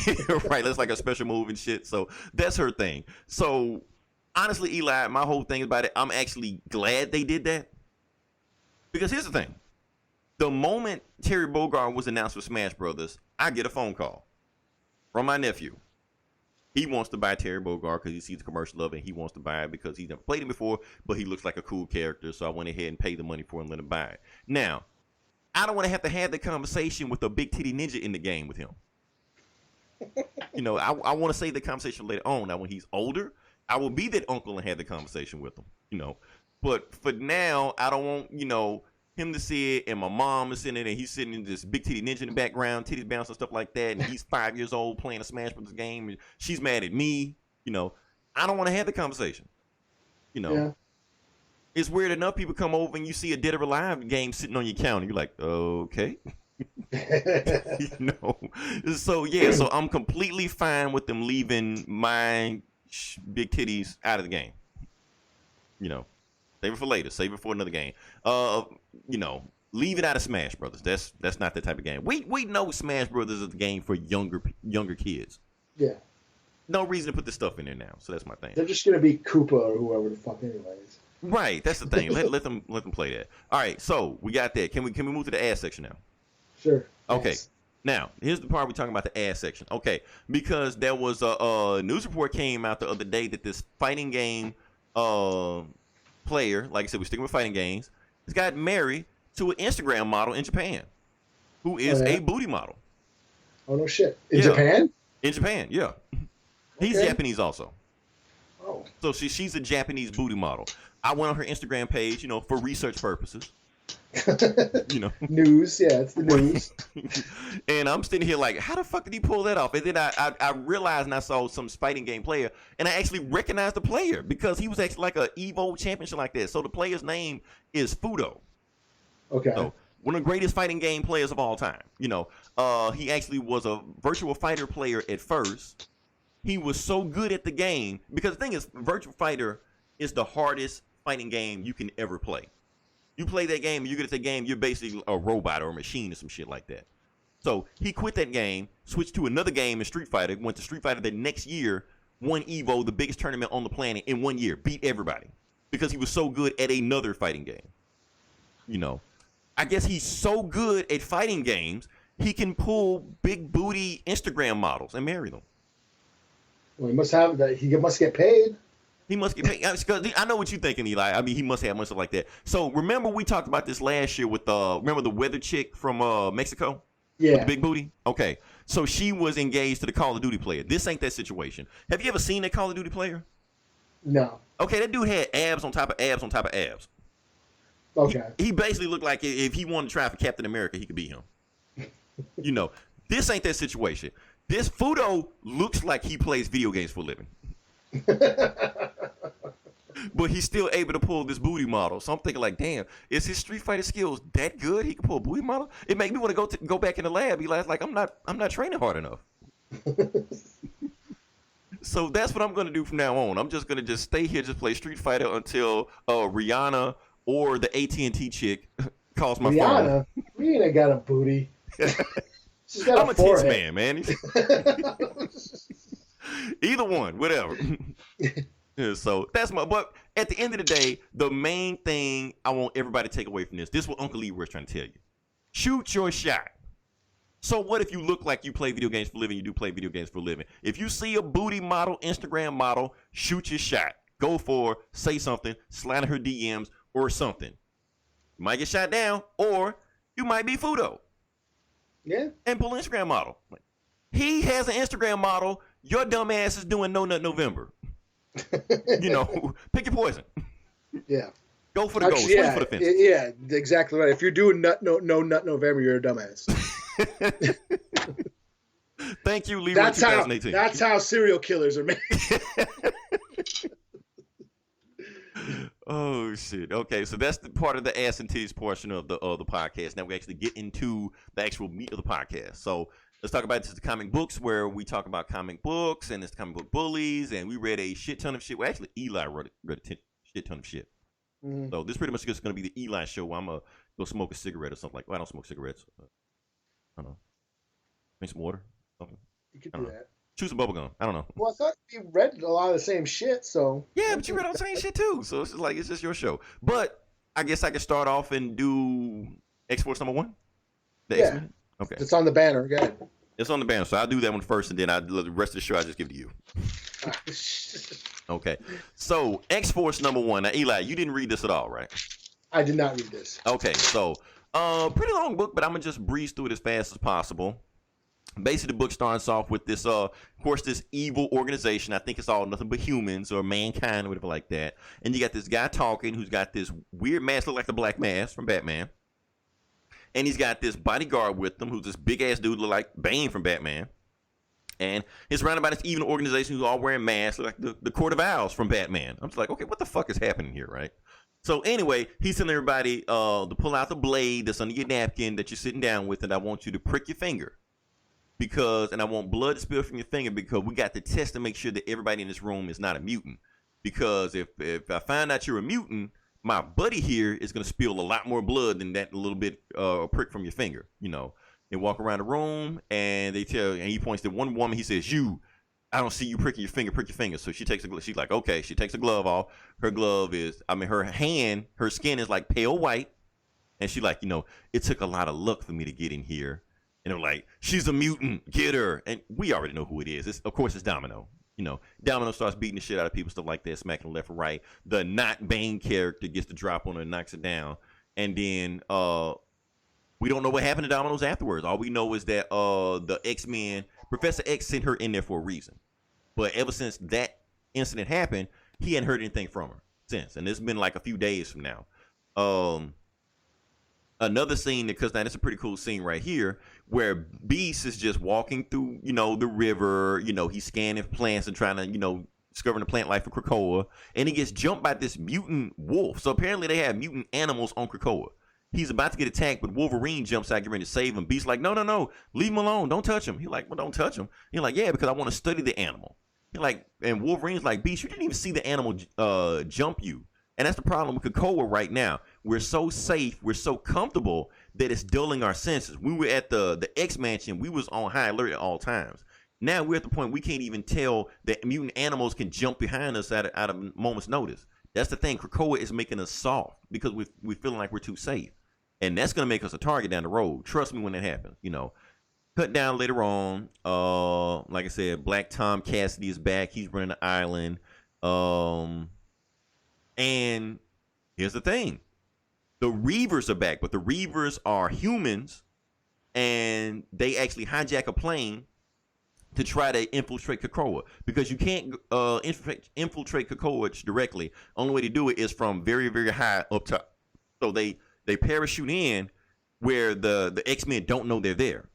Right, that's a special move and shit. So that's her thing. So honestly, Eli, my whole thing about it, I'm actually glad they did that. Because here's the thing. The moment Terry Bogard was announced for Smash Brothers, I get a phone call from my nephew. He wants to buy Terry Bogard because he sees the commercial of it. He wants to buy it because he's never played it before, but he looks like a cool character. So I went ahead and paid the money for it and let him buy it. Now, I don't want to have the conversation with a big titty ninja in the game with him. I want to save the conversation later on. Now, when he's older, I will be that uncle and have the conversation with him, But for now, I don't want, him to see it, and my mom is sitting there, and he's sitting in this big titty ninja in the background, titties bouncing, stuff like that, and he's 5 years old playing a Smash Brothers game, and she's mad at me, I don't want to have the conversation, Yeah. It's weird enough, people come over and you see a Dead or Alive game sitting on your counter, you're like, okay. So yeah, so I'm completely fine with them leaving my big titties out of the game. Save it for later. Save it for another game. leave it out of Smash Brothers. That's not the type of game. We know Smash Brothers is a game for younger kids. Yeah. No reason to put this stuff in there now. So that's my thing. They're just gonna be Koopa or whoever the fuck, anyways. Right. That's the thing. let them play that. All right. So we got that. Can we move to the ad section now? Sure. Okay. Yes. Now, here's the part we're talking about, the ad section. Okay, because there was a news report came out the other day that this fighting game player, like I said, we're sticking with fighting games, has got married to an Instagram model in Japan who is a booty model. Oh, no shit. In Yeah. Japan? In Japan, yeah. He's Okay. Japanese also. Oh. So she's a Japanese booty model. I went on her Instagram page, for research purposes. News, yeah, it's the news. And I'm sitting here like, how the fuck did he pull that off? And then I realized, and I saw some fighting game player, and I actually recognized the player because he was actually like a Evo championship like that. So the player's name is Fudo. Okay. So one of the greatest fighting game players of all time. He actually was a virtual fighter player at first. He was so good at the game because the thing is, Virtual Fighter is the hardest fighting game you can ever play. You play that game, and you get at that game, you're basically a robot or a machine or some shit like that. So he quit that game, switched to another game in Street Fighter, went to Street Fighter the next year, won Evo, the biggest tournament on the planet, in 1 year, beat everybody because he was so good at another fighting game. I guess he's so good at fighting games, he can pull big booty Instagram models and marry them. Well, he must have that. He must get paid. He must get paid. I know what you're thinking, Eli. I mean, he must have much like that. So remember we talked about this last year with remember the weather chick from Mexico? Yeah. With the big booty? Okay. So she was engaged to the Call of Duty player. This ain't that situation. Have you ever seen that Call of Duty player? No. Okay, that dude had abs on top of abs on top of abs. Okay. He basically looked like if he wanted to try for Captain America, he could be him. This ain't that situation. This Fudo looks like he plays video games for a living. But he's still able to pull this booty model. So I'm thinking like, damn, is his Street Fighter skills that good? He can pull a booty model? It makes me want to go back in the lab. Be like, I'm not training hard enough. So that's what I'm gonna do from now on. I'm just gonna stay here, just play Street Fighter until Rihanna or the AT&T chick calls my phone. Rihanna? Rihanna got a booty. She's got I'm a tits forehead. man. Either one, whatever. Yeah, so that's but at the end of the day, the main thing I want everybody to take away from this is what Uncle Leroy is trying to tell you. Shoot your shot. So what if you look like you play video games for a living, you do play video games for a living? If you see a booty model, Instagram model, shoot your shot. Go for her, say something, slide in her DMs or something. You might get shot down, or you might be Fudo. Yeah. And pull an Instagram model. He has an Instagram model. Your dumb ass is doing No Nut November. Pick your poison. Yeah. Go for the goal. Actually, Swing for the fence. Yeah, exactly right. If you're doing Nut November, you're a dumbass. Thank you, Leroy. That's 2018. That's how serial killers are made. Oh shit. Okay, so that's the part of the ass and titties portion of the podcast. Now we actually get into the actual meat of the podcast. So let's talk about this, the comic books, where we talk about comic books and it's comic book bullies, and we read a shit ton of shit. Well, actually, Eli read a shit ton of shit. Mm-hmm. So this pretty much is going to be the Eli show where I'm gonna go smoke a cigarette or something like. Well, I don't smoke cigarettes. I don't know. Drink some water. Something. You could I do don't know. that. Chew some bubble gum. I don't know. Well, I thought you read a lot of the same shit, so. Yeah, but you read all the same shit too. So it's just your show. But I guess I can start off and do X-Force number 1. The Yeah. X-Men. Okay. It's on the banner. Go ahead. It's on the banner, so I'll do that one first, and then the rest of the show I just give to you. Okay. So X-Force number 1. Now, Eli, you didn't read this at all, right? I did not read this. Okay. So pretty long book, but I'm gonna just breeze through it as fast as possible. Basically, the book starts off with this, of course, this evil organization. I think it's all nothing but humans or mankind or whatever like that. And you got this guy talking who's got this weird mask, look like the Black Mask from Batman. And he's got this bodyguard with him who's this big-ass dude, look like Bane from Batman. And he's surrounded by this evil organization who's all wearing masks, look like the Court of Owls from Batman. I'm just like, okay, what the fuck is happening here, right? So anyway, he's telling everybody to pull out the blade that's under your napkin that you're sitting down with, and I want you to prick your finger. And I want blood to spill from your finger because we got to test to make sure that everybody in this room is not a mutant. Because if I find out you're a mutant, my buddy here is gonna spill a lot more blood than that little bit prick from your finger. You know, they walk around the room and he points to one woman. He says, I don't see you pricking your finger. Prick your finger. So she takes she's like, okay. She takes the glove off. Her glove is, her skin is like pale white. And she like, it took a lot of luck for me to get in here. And they're like, she's a mutant. Get her. And we already know who it is. Of course, it's Domino. Domino starts beating the shit out of people, stuff like that, smacking left and right. The not Bane character gets the drop on her and knocks it down. And then we don't know what happened to Domino's afterwards. All we know is that the X-Men, Professor X sent her in there for a reason. But ever since that incident happened, he hadn't heard anything from her since. And it's been like a few days from now. Another scene, because now it's a pretty cool scene right here, where Beast is just walking through, the river. He's scanning plants and trying to, discovering the plant life of Krakoa. And he gets jumped by this mutant wolf. So apparently they have mutant animals on Krakoa. He's about to get attacked, but Wolverine jumps out, getting ready to save him. Beast's like, no, leave him alone. Don't touch him. He's like, well, don't touch him. He's like, yeah, because I want to study the animal. He's like, and Wolverine's like, Beast, you didn't even see the animal jump you. And that's the problem with Krakoa right now. We're so safe, we're so comfortable that it's dulling our senses. We were at the X Mansion, we was on high alert at all times. Now we're at the point we can't even tell that mutant animals can jump behind us at a moment's notice. That's the thing. Krakoa is making us soft because we're feeling like we're too safe. And that's going to make us a target down the road. Trust me when that happens, Cut down later on. Like I said, Black Tom Cassidy is back. He's running the island. And here's the thing. The Reavers are back, but the Reavers are humans. And they actually hijack a plane to try to infiltrate Krakoa. Because you can't infiltrate Krakoa directly. Only way to do it is from very, very high up top. So they parachute in where the X-Men don't know they're there.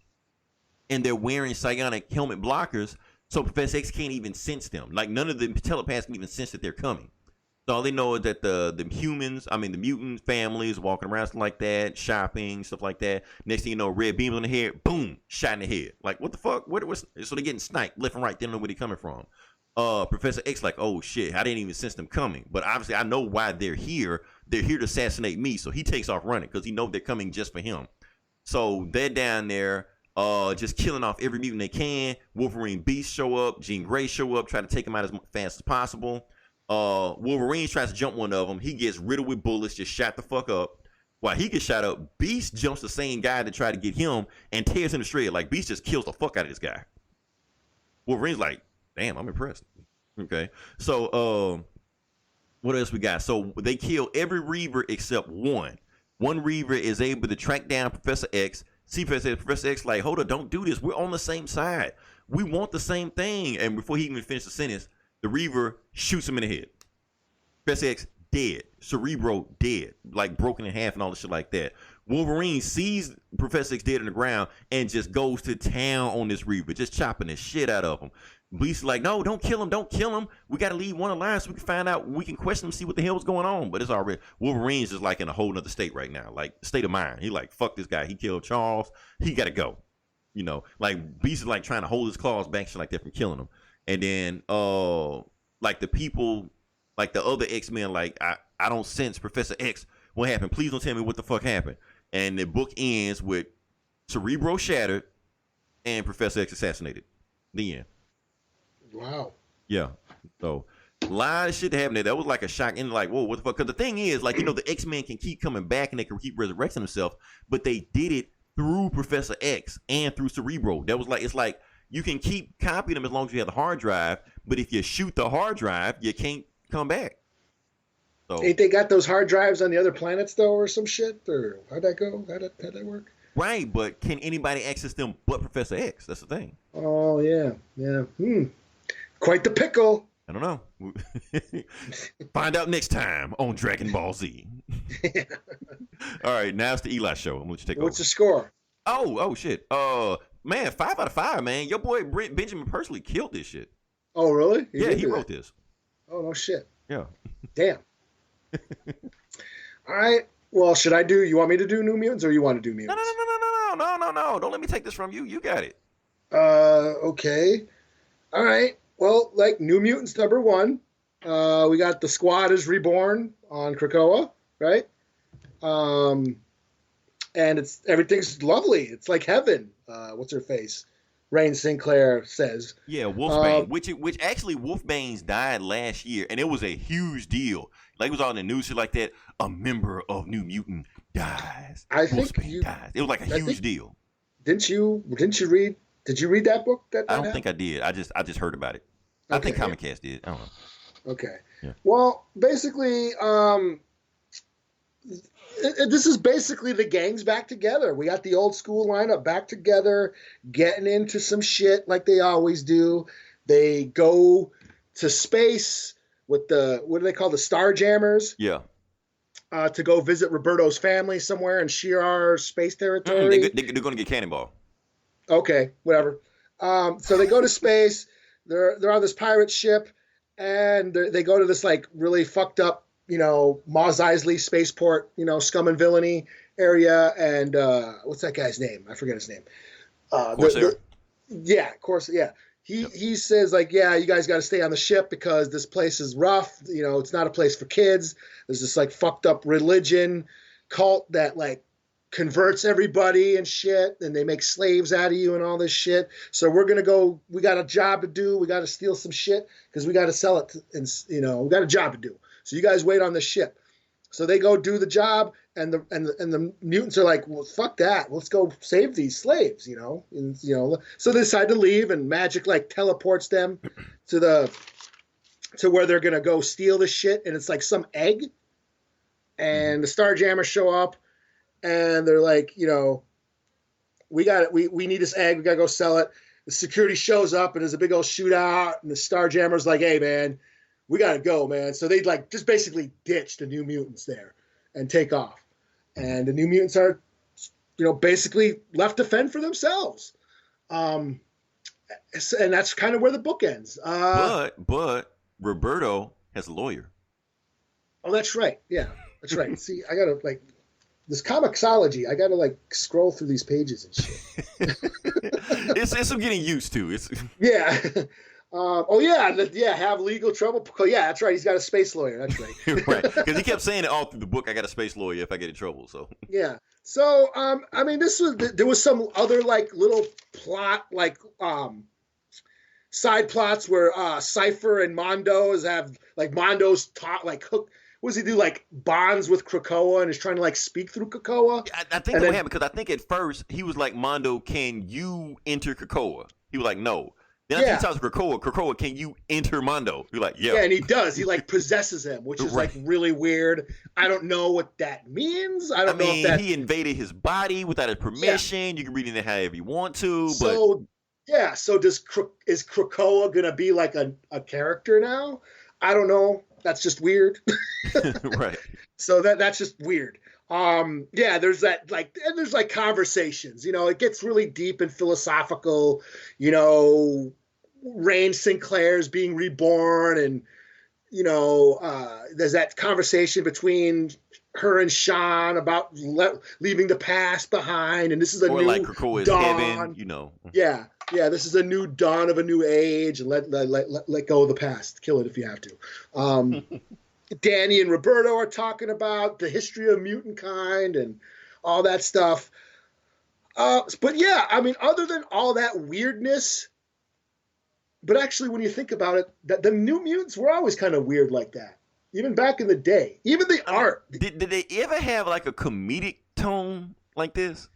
And they're wearing psionic helmet blockers, so Professor X can't even sense them. Like, none of the telepaths can even sense that they're coming. So all they know is that the mutant families walking around, stuff like that, shopping, stuff like that. Next thing you know, red beams on the head, boom, shot in the head. Like, what the fuck? So they're getting sniped left and right. They don't know where they're coming from. Professor X like, oh shit, I didn't even sense them coming. But obviously I know why they're here. They're here to assassinate me. So he takes off running because he knows they're coming just for him. So they're down there just killing off every mutant they can. Wolverine, Beast show up. Jean Grey show up, try to take him out as fast as possible. Wolverine tries to jump one of them. He gets riddled with bullets, just shot the fuck up. While he gets shot up, Beast jumps the same guy that tried to get him and tears him to shreds. Like, Beast just kills the fuck out of this guy. Wolverine's like, damn, I'm impressed. Okay. So, what else we got? So they kill every Reaver except one. One Reaver is able to track down Professor X. See Professor X like, hold up, don't do this. We're on the same side. We want the same thing. And before he even finished the sentence, the Reaver shoots him in the head. Professor X dead. Cerebro dead. Like broken in half and all the shit like that. Wolverine sees Professor X dead on the ground and just goes to town on this Reaver, just chopping the shit out of him. Beast's like, no, don't kill him. We got to leave one alive so we can find out, we can question him, see what the hell's going on. But it's already, Wolverine's just like in a whole nother state right now, like state of mind. He like, fuck this guy. He killed Charles. He got to go. Like Beast is like trying to hold his claws back, shit like that, from killing him. And then, like the people, like the other X-Men, like, I don't sense Professor X. What happened? Please don't tell me what the fuck happened. And the book ends with Cerebro shattered and Professor X assassinated. The end. Wow. Yeah. So a lot of shit happened there. That was like a shock. And like, whoa, what the fuck? Because the thing is, like, the X-Men can keep coming back and they can keep resurrecting themselves, but they did it through Professor X and through Cerebro. That was like, it's like you can keep copying them as long as you have the hard drive, but if you shoot the hard drive, you can't come back. So, ain't they got those hard drives on the other planets though, or some shit? Or how'd that go? How'd that work? right, but can anybody access them but Professor X? That's the thing. Oh yeah. Quite the pickle. I don't know. Find out next time on Dragon Ball Z. All right, now it's the Eli show. I'm gonna let you take over. What's the score? Oh shit. Man, 5 out of 5, man. Your boy Benjamin Persley killed this shit. Oh really? He wrote this. Oh no shit. Yeah. Damn. All right. Well, should I do? You want me to do New Mutants, or you want to do Mutants? No. Don't let me take this from you. You got it. Okay. All right. Well, like New Mutants #1, We got the Squad is reborn on Krakoa, right? And everything's lovely. It's like heaven. What's her face? Rain Sinclair says. Yeah, Wolfbane, which actually Wolfbane's died last year, and it was a huge deal. Like it was all in the news shit like that. A member of New Mutant dies. I think Wolfbane dies. It was like a huge deal. Didn't you read? Did you read that book? I don't think I did. I just heard about it. I think Comic Cast did. I don't know. Okay. Yeah. Well, basically, this is basically the gangs back together. We got the old school lineup back together, getting into some shit like they always do. They go to space with the, what do they call, the Starjammers? Yeah. To go visit Roberto's family somewhere in Shi'ar space territory. They're going to get Cannonball. Okay, whatever. So they go to space. They're on this pirate ship, and they go to this like really fucked up, Mos Eisley spaceport, scum and villainy area. And what's that guy's name? I forget his name. Corsair. Corsair. Yeah. He says like, yeah, you guys got to stay on the ship because this place is rough. It's not a place for kids. There's this like fucked up religion cult that like converts everybody and shit, and they make slaves out of you and all this shit. So we're gonna go. We got a job to do. We got to steal some shit because we got to sell it. And we got a job to do. So you guys wait on the ship. So they go do the job, and the mutants are like, well, fuck that. Let's go save these slaves. So they decide to leave, and magic like teleports them to where they're gonna go steal the shit, and it's like some egg. And the Starjammers show up, and they're like, we got it. We need this egg. We gotta go sell it. The security shows up, and there's a big old shootout, and the Starjammers like, hey man, we gotta go, man. So they like just basically ditch the New Mutants there and take off. And the New Mutants are, basically left to fend for themselves. And that's kind of where the book ends. But Roberto has a lawyer. Oh, that's right. Yeah, that's right. See, I gotta like this Comixology. I gotta like scroll through these pages and shit. it's I'm getting used to. It's yeah. Have legal trouble. Yeah, that's right. He's got a space lawyer. That's right. Right, because he kept saying it all through the book. I got a space lawyer if I get in trouble. So yeah. So there was some other like little plot like side plots where Cypher and Mondo's have like Mondo's taught like hook. What does he do? Like bonds with Krakoa and is trying to like speak through Krakoa. I think that happened because I think at first he was like, Mondo, can you enter Krakoa? He was like, no. Then he talks to Krakoa, can you enter Mondo? You're like, yeah. Yeah, and he does. He like possesses him, which is like really weird. I don't know what that means. I don't know if that... he invaded his body without his permission. Yeah. You can read it however you want to. So is Krakoa gonna be like a character now? I don't know. That's just weird. Right. So that's just weird. There's that like, and there's like conversations, it gets really deep and philosophical, Rain Sinclair's being reborn, and there's that conversation between her and Sean about leaving the past behind, and this is a new like Krakoa's dawn. Heaven, Yeah, this is a new dawn of a new age, and let go of the past. Kill it if you have to. Danny and Roberto are talking about the history of mutant kind and all that stuff. But yeah, other than all that weirdness, but actually when you think about it, that the New Mutants were always kind of weird like that. Even back in the day. Even the art. Did they ever have like a comedic tone like this?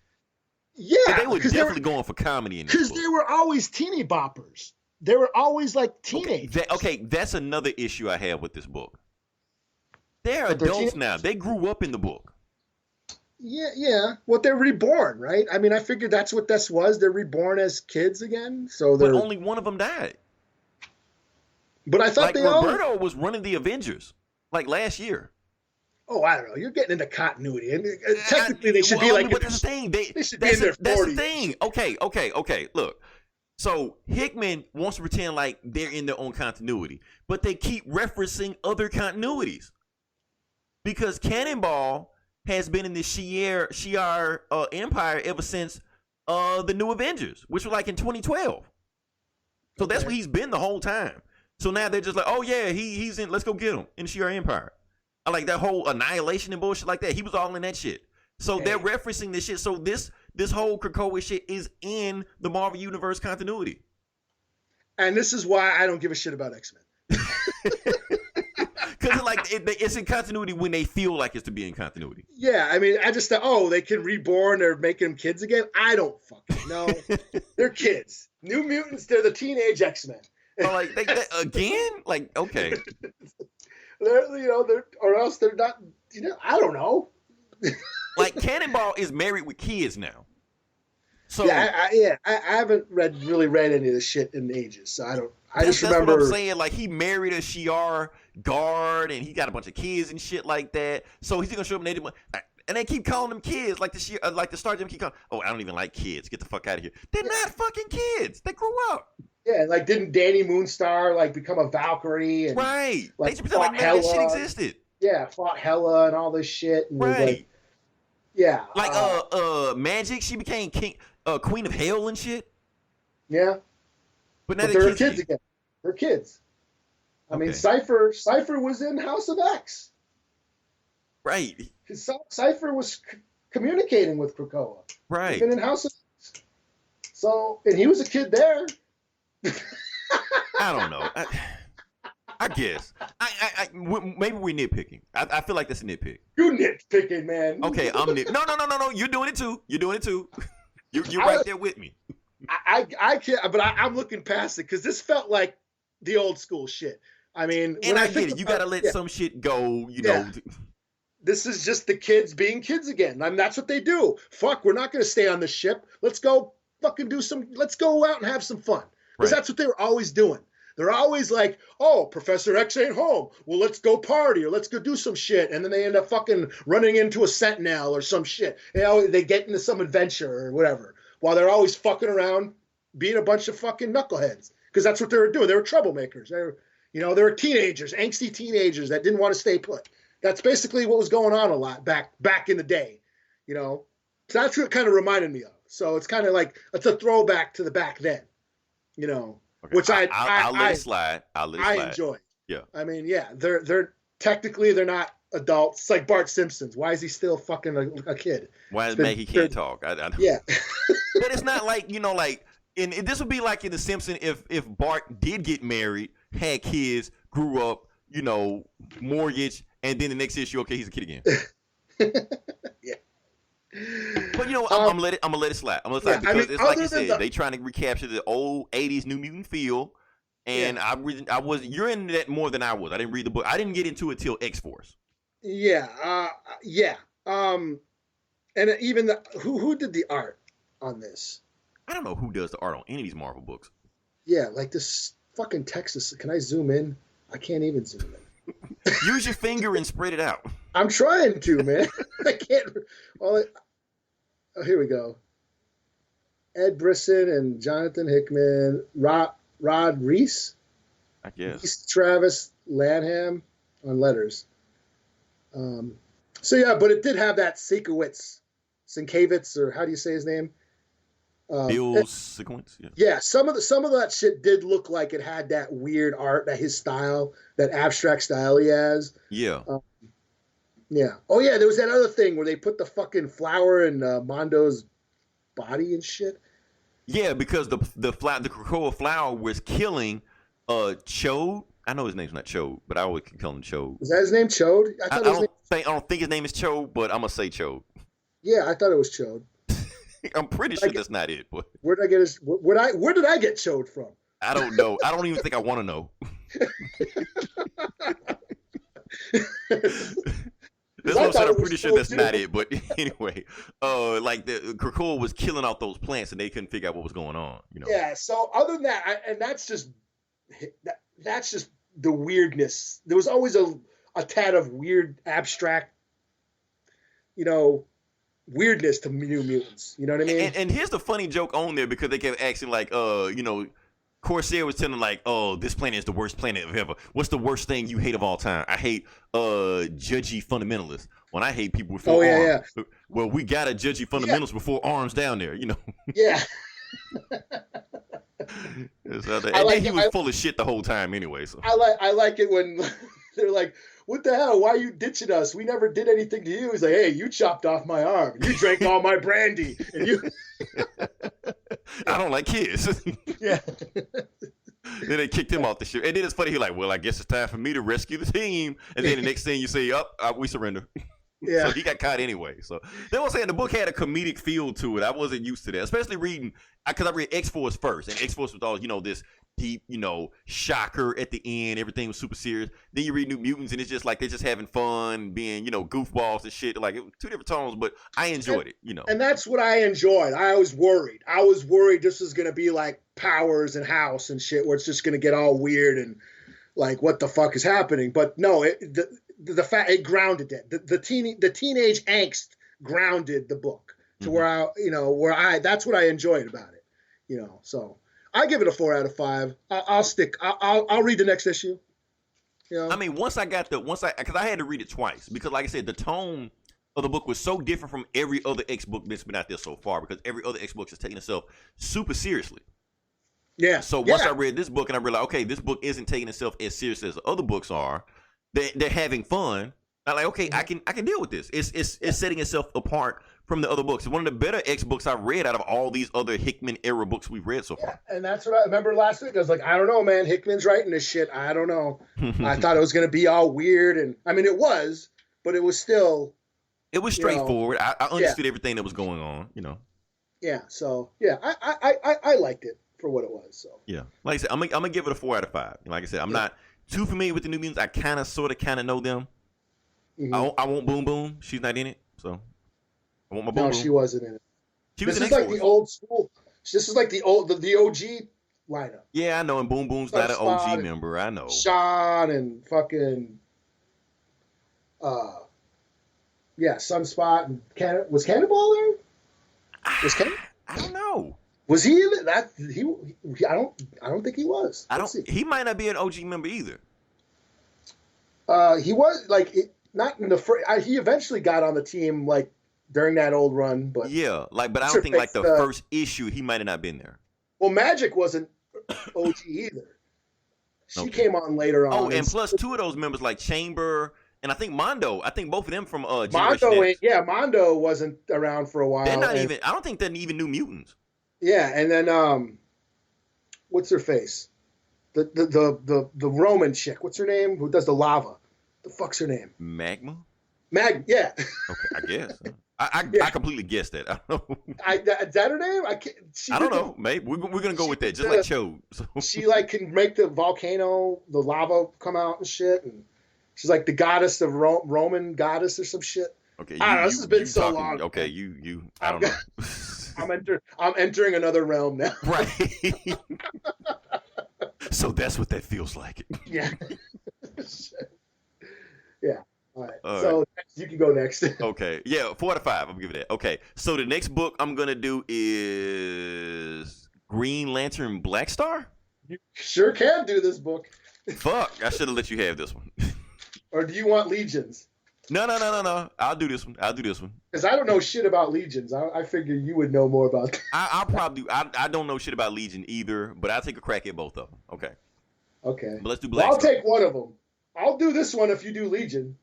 Yeah. They were definitely going for comedy in this book. Because they were always teeny boppers. They were always like teenagers. Okay, that's another issue I have with this book. They're adults now. They grew up in the book. Yeah. Well, they're reborn, right? I figured that's what this was. They're reborn as kids again. But only one of them died. But I thought Roberto was running the Avengers like last year. Oh, I don't know. You're getting into continuity, and technically they should be like. But that's the thing. They should be in their 40s. That's the thing. Okay. Look. So Hickman wants to pretend like they're in their own continuity, but they keep referencing other continuities. Because Cannonball has been in the Shi'ar Empire ever since the New Avengers, which was like in 2012. So that's where he's been the whole time. So now they're just like, oh yeah, he's in. Let's go get him in the Shi'ar Empire. I like that whole annihilation and bullshit like that. He was all in that shit. So they're referencing this shit. So this whole Krakoa shit is in the Marvel Universe continuity. And this is why I don't give a shit about X-Men. Because it's in continuity when they feel like it's to be in continuity. Yeah, I mean, I just thought, they can reborn. They're making them kids again. I don't fucking know. They're kids. New Mutants. They're the teenage X-Men. Oh, like they again? Like, okay. Or else they're not. I don't know. Like Cannonball is married with kids now. So I haven't really read any of this shit in ages, so I don't. That's remember. What I'm saying. Like he married a Shi'ar guard, and he got a bunch of kids and shit like that. So he's gonna show up and they keep calling them kids, like the Star Gem keep calling. Oh, I don't even like kids. Get the fuck out of here. They're not fucking kids. They grew up. Yeah, like didn't Danny Moonstar become a Valkyrie? And, right. Like, they just pretend like that shit existed. Yeah, fought Hela and all this shit. And right. Like Magic, she became Queen of Hell and shit. Yeah. But now they're kids again. They're kids. I mean, Cypher was in House of X. Right. Cypher was communicating with Krakoa. Right. Even in House of X. So, and he was a kid there. I don't know. I guess. Maybe we're nitpicking. I feel like that's a nitpick. You nitpicking, man. Okay, I'm No. You're doing it too. You're right there with me. I can't, but I'm looking past it because this felt like the old school shit. I mean, and I get it. You gotta let some shit go. You know. This is just the kids being kids again. I mean, that's what they do. Fuck, we're not gonna stay on the ship. Let's go fucking let's go out and have some fun. Because that's what they were always doing. They're always like, oh, Professor X ain't home. Well, let's go party or let's go do some shit. And then they end up fucking running into a Sentinel or some shit. They get into some adventure or whatever. While they're always fucking around being a bunch of fucking knuckleheads. Because that's what they were doing. They were troublemakers. They were teenagers, angsty teenagers that didn't want to stay put. That's basically what was going on a lot back in the day. So that's what it kind of reminded me of. So it's kind of like, it's a throwback to the back then. Okay. Which I'll let it slide. I enjoy. Yeah. I mean, yeah, they're technically they're not adults. It's like Bart Simpson's. Why is he still fucking a kid? Why is Maggie can't talk? Yeah. But it's not like and this would be like in The Simpsons if Bart did get married, had kids, grew up, mortgage, and then the next issue, okay, he's a kid again. Yeah. But I'm gonna let it slide. I'm gonna slide because it's like you said, they trying to recapture the old '80s New Mutant feel, and you're in that more than I was. I didn't read the book. I didn't get into it till X-Force. Yeah, and even who did the art on this? I don't know who does the art on any of these Marvel books. Yeah, like this fucking Texas. Can I zoom in? I can't even zoom in. Use your finger and spread it out. I'm trying to, man. I can't. Here we go. Ed Brisson and Jonathan Hickman, Rod Reese, I guess. Reese Travis Lanham on letters. But it did have that Sienkiewicz, or how do you say his name? Bill Sequence. Yeah, some of that shit did look like it had that weird art, his style, that abstract style he has. Yeah. Yeah. Oh yeah, there was that other thing where they put the fucking flower in Mondo's body and shit. Yeah, because the Krakoa flower was killing Chode. I know his name's not Chode, but I always call him Chode. Is that his name, Chode? I don't think his name is Chode, but I'm gonna say Chode. Yeah, I thought it was Chode. I'm pretty sure that's not it. But where did I get where did I get Chode from? I don't know. I don't even think I want to know. I'm pretty sure that's not it. But anyway, like the Krakoa was killing out those plants, and they couldn't figure out what was going on. Yeah. So other than that, and that's just the weirdness. There was always a tad of weird, abstract, weirdness to New Mutants. You know what I mean? And here's the funny joke on there, because they kept asking like, Corsair was telling like, oh, this planet is the worst planet ever. What's the worst thing you hate of all time? I hate judgy fundamentalists. When I hate people with four arms. Yeah. Well, we got a judgy fundamentalist with 4 arms down there, Yeah. And he was full of shit the whole time anyway. So I like it when they're like, "What the hell? Why are you ditching us? We never did anything to you." He's like, "Hey, you chopped off my arm. You drank all my brandy, and you." I don't like kids. Yeah. Then they kicked him off the ship. And then it's funny. He's like, well, I guess it's time for me to rescue the team. And then the next thing you say, we surrender. Yeah. So he got caught anyway. So they were saying the book had a comedic feel to it. I wasn't used to that, especially reading, because I read X-Force first. And X-Force was all, this deep, shocker at the end. Everything was super serious. Then you read New Mutants, and it's just like they're just having fun, being, goofballs and shit. Like, it was two different tones, but I enjoyed it, And that's what I enjoyed. I was worried. This was going to be like Powers and House and shit, where it's just going to get all weird and like, what the fuck is happening? But no, the fact it grounded it. The teenage angst grounded the book to where that's what I enjoyed about it. So I give it a 4 out of 5. I'll read the next issue. I mean, because I had to read it twice because, like I said, the tone of the book was so different from every other X book that's been out there so far. Because every other X book is taking itself super seriously. Yeah. So once I read this book and I realized, okay, this book isn't taking itself as serious as the other books are. They're having fun. I'm like, okay, I can deal with this. It's setting itself apart from the other books. It's one of the better X books I've read out of all these other Hickman era books we've read so far. And that's what I remember last week. I was like, I don't know, man. Hickman's writing this shit. I don't know. I thought it was going to be all weird. And I mean, it was, but it was still. It was straightforward. I understood everything that was going on, Yeah. So, yeah, I liked it for what it was. So. Yeah. Like I said, I'm going to give it a 4 out of 5. Like I said, I'm not too familiar with the New Mutants. I kind of know them. Mm-hmm. I want Boom Boom. She's not in it, so I want my Boom Boom. No, she wasn't in it. This is like the old school. This is like the OG lineup. Yeah, I know. And Boom Boom's not an OG member. I know. Sean and fucking, Sunspot and was Cannonball there? I don't know. Was he in it? I don't think he was. He might not be an OG member either. He was not in the first. He eventually got on the team like during that old run, but but I don't think like the first issue he might have not been there. Well, Magic wasn't OG either. She came on later on. Oh, and plus 2 of those members like Chamber and I think Mondo. I think both of them from Generation X. Mondo wasn't around for a while. They're not even. I don't think they're even New Mutants. Yeah, and then what's her face? The Roman chick. What's her name? Who does the lava? The fuck's her name? Magma. Yeah. Okay, I guess. I completely guessed that. I don't know. Is that her name? I don't know. Maybe we're gonna go with that, just like Cho. So. She can make the volcano, the lava come out and shit, and she's like the goddess of Roman goddess or some shit. Okay, I don't know. This has been so long. Okay, you. I don't know. I'm entering another realm now. Right. So that's what that feels like. Yeah. Yeah. All right. So you can go next. Okay. Yeah, 4 out of 5. I'm giving that. Okay. So the next book I'm gonna do is Green Lantern Black Star. You sure can do this book. Fuck! I should have let you have this one. Or do you want Legions? No. I'll do this one. Because I don't know shit about Legions. I figure you would know more about that. I'll probably. I don't know shit about Legion either, but I'll take a crack at both of them. Okay. Okay. But let's do Black Star. I'll Star. take one of them. I'll do this one if you do Legion.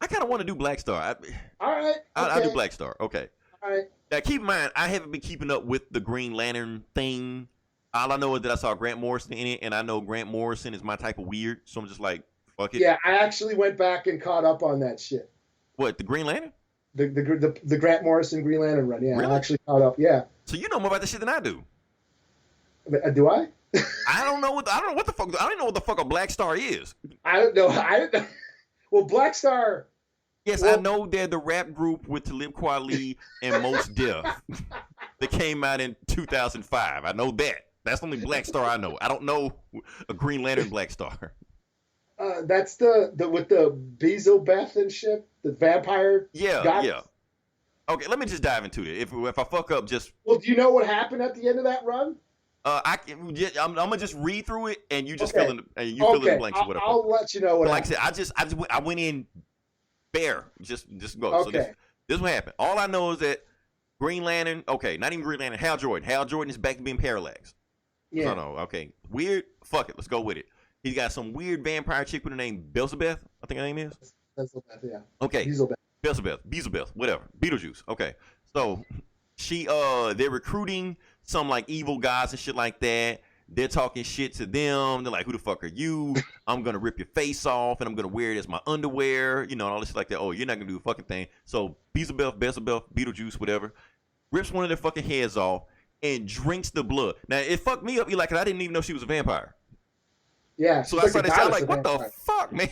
I kind of want to do Black Star. All right. I'll do Black Star. Okay. All right. Now, keep in mind, I haven't been keeping up with the Green Lantern thing. All I know is that I saw Grant Morrison in it, and I know Grant Morrison is my type of weird, so I'm just like, fuck it. Yeah, I actually went back and caught up on that shit. What, the Green Lantern? The Grant Morrison Green Lantern run, yeah. Really? I actually caught up, yeah. So you know more about this shit than I do. Do I? I don't know what the fuck. I don't even know what the fuck a Black Star is. I don't know. Well, Black Star. Yes, I know they're the rap group with Talib Kweli and Mos Def that came out in 2005. I know that. That's the only Black Star I know. I don't know a Green Lantern Black Star. That's the with the Beelzebub and shit, the vampire. Yeah. Okay, let me just dive into it. If I fuck up, just. Well, do you know what happened at the end of that run? I'm gonna just read through it, and you just fill in the blanks or whatever. I'll let you know what. Like I said, I went in bare. Just go. Okay. So this is what happened. All I know is that Green Lantern. Okay, not even Green Lantern. Hal Jordan. Hal Jordan is back to being Parallax. Yeah. No. Okay. Weird. Fuck it. Let's go with it. He's got some weird vampire chick with the name Beelzebeth. I think her name is. That's the best, yeah. Okay. Beelzebub. Beelzebeth, whatever. Beetlejuice. Okay. So they're recruiting some like evil guys and shit like that. They're talking shit to them. They're like, who the fuck are you? I'm going to rip your face off and I'm going to wear it as my underwear, you know, and all this shit like that. Oh, you're not going to do a fucking thing. So Beelzebub, Beetlejuice, whatever, rips one of their fucking heads off and drinks the blood. Now, it fucked me up. I didn't even know she was a vampire. Yeah. So I started saying, like, what the fuck, man?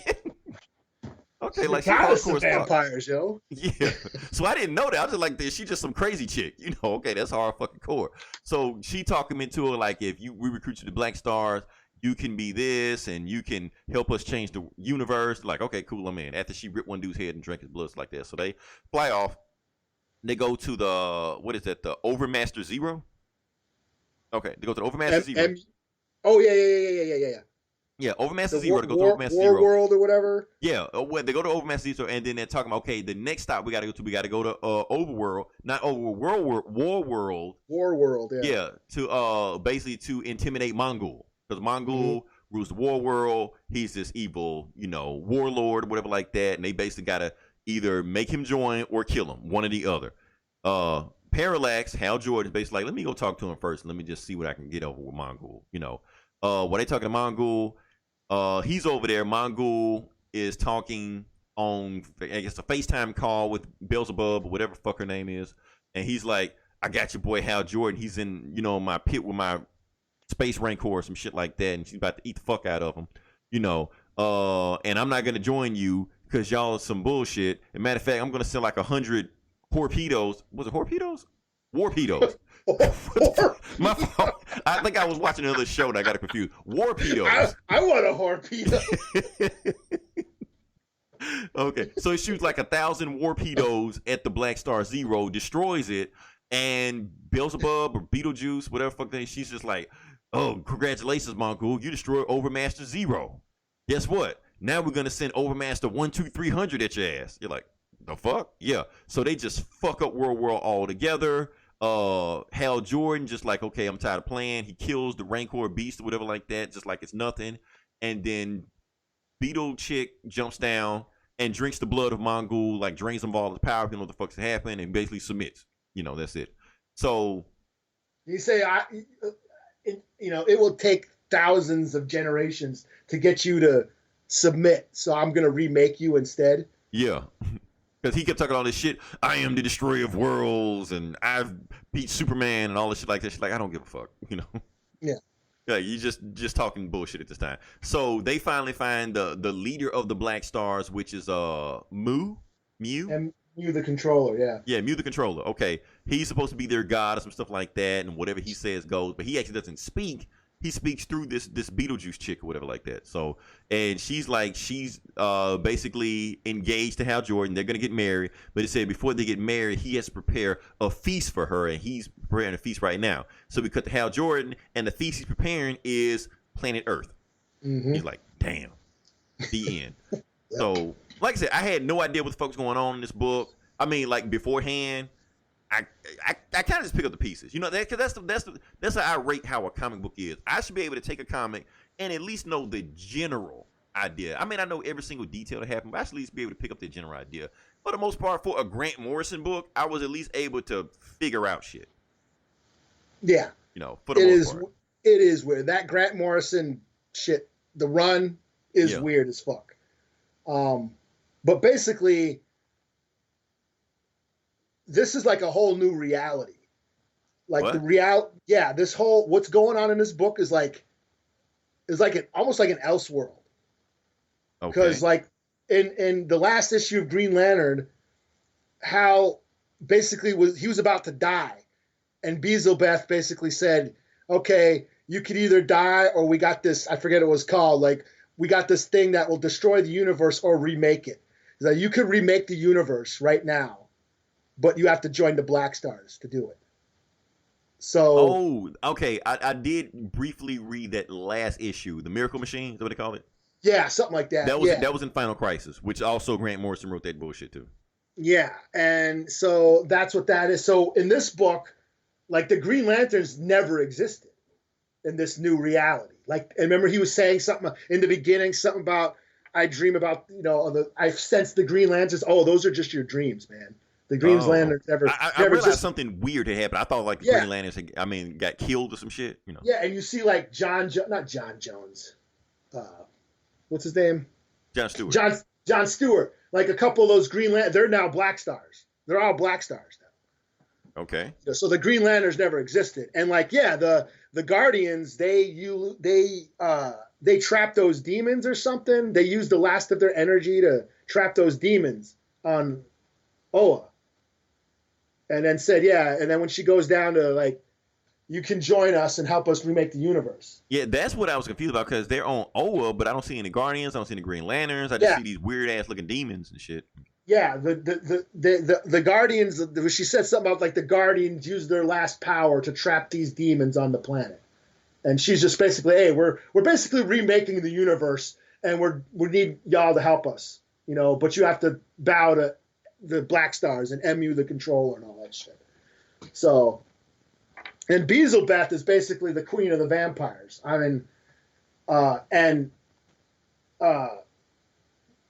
Okay, like, she's hardcore as fuck. Vampires, yo. Yeah. So I didn't know that. I was just like, she just some crazy chick. You know, okay, that's hard fucking core. So she talking me into it like, if we recruit you to Black Stars, you can be this and you can help us change the universe. Like, okay, cool, I'm in. After she ripped one dude's head and drank his blood like that. So they fly off. They go to the, what is that, the Overmaster Zero? Okay, they go to the Overmaster Zero. Oh, yeah. Yeah, Overmaster The Zero. They go to Overmaster War Zero. World or whatever. Yeah, they go to Overmaster Zero, and then they're talking about, okay, the next stop we got to go to Overworld, not Overworld, War World. War World, yeah. Yeah, to basically to intimidate Mongul, because Mongul rules the War World. He's this evil, you know, warlord, whatever like that, and they basically got to either make him join or kill him, one or the other. Parallax, Hal Jordan is basically like, let me go talk to him first. Let me just see what I can get over with Mongul. You know, when they talking to Mongul, he's over there. Mongul is talking on, I guess, a FaceTime call with Beelzebub or whatever fuck her name is, and he's like, I got your boy Hal Jordan. He's in, you know, my pit with my space rancor or some shit like that, and she's about to eat the fuck out of him. You know, and I'm not gonna join you because y'all are some bullshit. As a matter of fact, I'm gonna send like 100 torpedoes. Was it torpedoes? Warpedos. My fault. I think I was watching another show and I got it confused. Warpedos. I want a torpedo. Okay, so he shoots like 1,000 warpedos at the Black Star Zero, destroys it, and Beelzebub or Beetlejuice, whatever fuck they, she's just like, oh, congratulations, Mongul, you destroyed Overmaster Zero. Guess what? Now we're gonna send Overmaster 1-2-300 at your ass. You're like, the fuck? Yeah. So they just fuck up World altogether. Hal Jordan just like, okay, I'm tired of playing. He kills the Rancor beast or whatever like that, just like it's nothing. And then Beetle chick jumps down and drinks the blood of Mongul, like drains him of all his power. You know what the fuck's happened, and basically submits. You know, that's it. So you say, it will take thousands of generations to get you to submit. So I'm gonna remake you instead. Yeah. Because he kept talking all this shit. I am the destroyer of worlds, and I've beat Superman, and all this shit like that. She's like, I don't give a fuck, you know. Yeah. Yeah, you just talking bullshit at this time. So they finally find the leader of the Black Stars, which is Mew. And Mew the controller, yeah. Yeah, Mew the controller. Okay, he's supposed to be their god or some stuff like that, and whatever he says goes. But he actually doesn't speak. He speaks through this Beetlejuice chick or whatever like that. So, and she's basically engaged to Hal Jordan. They're gonna get married, but it said before they get married, he has to prepare a feast for her, and he's preparing a feast right now. So we cut to Hal Jordan, and the feast he's preparing is planet Earth. Mm-hmm. He's like, damn, the end. Yep. So, like I said, I had no idea what the fuck was going on in this book. I mean, like beforehand. I kind of just pick up the pieces, you know, because that's how I rate how a comic book is. I should be able to take a comic and at least know the general idea. I mean, I know every single detail that happened, but I should at least be able to pick up the general idea. For the most part, for a Grant Morrison book, I was at least able to figure out shit. Yeah, you know, for the most part, it is weird. That Grant Morrison shit, the run is weird as fuck. But basically, this is like a whole new reality. Like what? This whole, what's going on in this book is like almost like an Elseworld. Because like in the last issue of Green Lantern, Hal basically he was about to die. And Beelzebeth basically said, okay, you could either die or we got this, I forget what it was called, like we got this thing that will destroy the universe or remake it. He's like, you could remake the universe right now, but you have to join the Black Stars to do it. So, okay. I did briefly read that last issue, the Miracle Machine. Is that what they called it? Yeah, something like that. That was in Final Crisis, which also Grant Morrison wrote that bullshit too. Yeah, and so that's what that is. So in this book, like the Green Lanterns never existed in this new reality. Like, and remember he was saying something in the beginning, something about I dream about, I sense the Green Lanterns. Oh, those are just your dreams, man. The Green Lanterns never. I never realized existed. something weird had happened. I thought like the Yeah. Green Lanterns, got killed or some shit. Yeah, and you see like not John Jones. What's his name? John Stewart. John Stewart. Like a couple of those Green Lanterns, they're now Black Stars. They're all Black Stars now. Okay. So the Green Lanterns never existed, and like the Guardians, they trap those demons or something. They use the last of their energy to trap those demons on Oa, and then said and then when she goes down to like, you can join us and help us remake the universe. Yeah, that's what I was confused about because they're on Oa, but I don't see any Guardians. I don't see any Green Lanterns. I just see these weird ass looking demons and shit. Yeah, the Guardians. She said something about like the Guardians use their last power to trap these demons on the planet, and she's just basically, hey, we're basically remaking the universe, and we need y'all to help us, but you have to bow to the Black Stars and MU the controller and all that shit. So, and Beelzebeth is basically the queen of the vampires. I mean,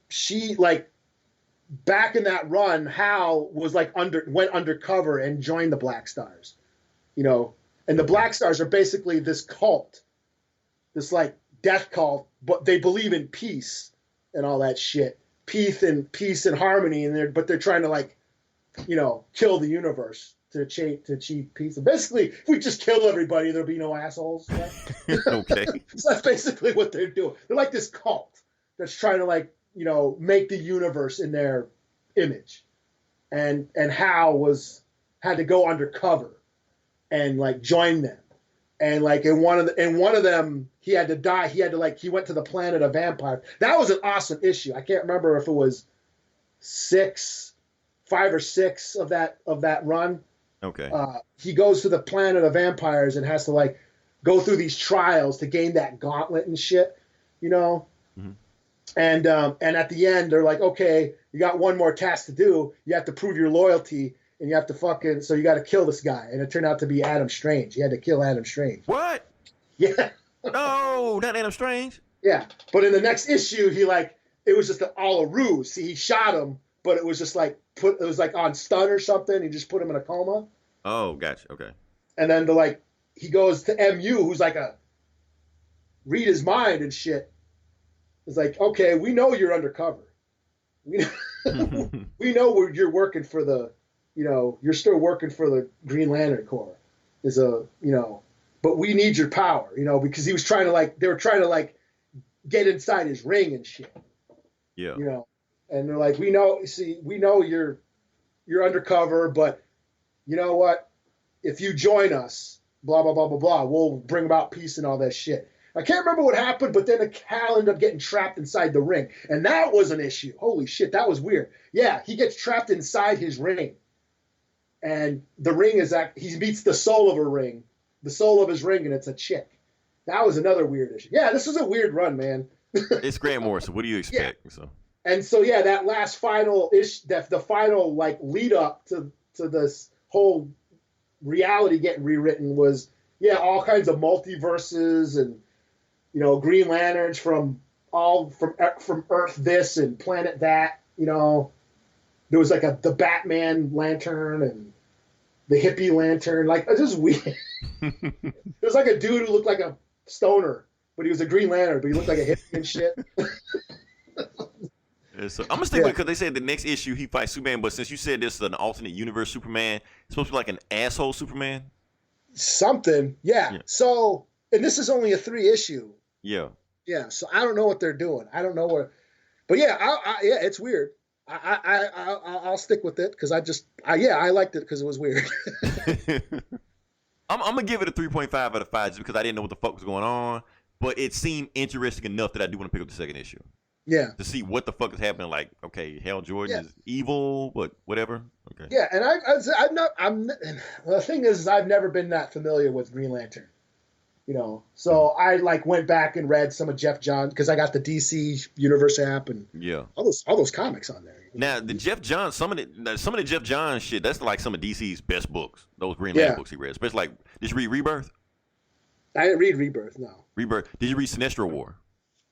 she like. Back in that run, Hal was like went undercover and joined the Black Stars, and the Black Stars are basically this cult, this like death cult, but they believe in peace and all that shit, peace and harmony, and they're trying to like, kill the universe to achieve peace. And basically, if we just kill everybody, there'll be no assholes. Okay. So that's basically what they're doing. They're like this cult that's trying to like, make the universe in their image, and Hal had to go undercover and like join them, and like in one of them he had to die. He went to the planet of vampires. That was an awesome issue. I can't remember if it was 5 or 6 of that run. Okay. He goes to the planet of vampires and has to like go through these trials to gain that gauntlet and shit, Mm-hmm. And at the end, they're like, okay, you got one more task to do. You have to prove your loyalty, and you have to so you got to kill this guy. And it turned out to be Adam Strange. You had to kill Adam Strange. What? Yeah. No, not Adam Strange. Yeah. But in the next issue, it was just all a ruse. See, he shot him, but it was just like, it was like on stun or something. He just put him in a coma. Oh, gotcha. Okay. And then he goes to MU, who's like read his mind and shit. It's like, okay, we know you're undercover. We know you're working for you're still working for the Green Lantern Corps. But we need your power, because he was trying to they were trying to get inside his ring and shit. Yeah. And they're like, we know you're undercover, but you know what? If you join us, blah, blah, blah, blah, blah, we'll bring about peace and all that shit. I can't remember what happened, but then Hal ended up getting trapped inside the ring. And that was an issue. Holy shit, that was weird. Yeah, he gets trapped inside his ring. And the ring he meets the soul of his ring, and it's a chick. That was another weird issue. Yeah, this was a weird run, man. It's Grant Morrison. What do you expect? Yeah. So. And so, yeah, that last final the final lead up to this whole reality getting rewritten was, all kinds of multiverses and, Green Lanterns from Earth this and planet that. There was like the Batman lantern and the hippie lantern. Like, it's just weird. There was like a dude who looked like a stoner, but he was a Green Lantern, but he looked like a hippie and shit. So I'm gonna stay with it because they said the next issue he fights Superman, but since you said this is an alternate universe Superman, it's supposed to be like an asshole Superman. Something, yeah. So, and this is only a 3 issue. Yeah. Yeah. So I don't know what they're doing. I don't know where, but yeah, it's weird. I'll stick with it because I liked it because it was weird. I'm gonna give it a 3.5 out of 5 just because I didn't know what the fuck was going on, but it seemed interesting enough that I do want to pick up the second issue. Yeah. To see what the fuck is happening. Like, okay, Hal Jordan is evil, but whatever. Okay. Yeah, and the thing is I've never been that familiar with Green Lantern. So I went back and read some of Jeff Johns because I got the DC Universe app and all those comics on there. Now the Jeff Johns, some of the Jeff Johns shit, that's like some of DC's best books. Those Green Lantern books he read, especially like, did you read Rebirth? I didn't read Rebirth. No. Rebirth. Did you read Sinestro War?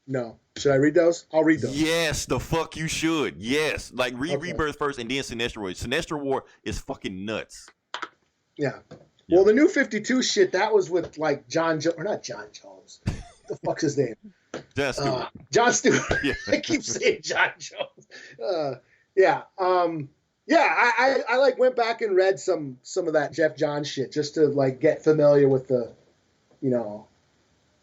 No. Should I read those? I'll read those. Yes, the fuck you should. Yes, like read Okay. Rebirth first and then Sinestro War. Sinestro War is fucking nuts. Yeah. Well, the New 52 shit, that was with like John Jones, or not John Jones. What the fuck's his name? John Stewart. John Stewart. Yeah. I keep saying John Jones. Yeah. I like went back and read some of that Jeff Johns shit just to like get familiar with the, you know,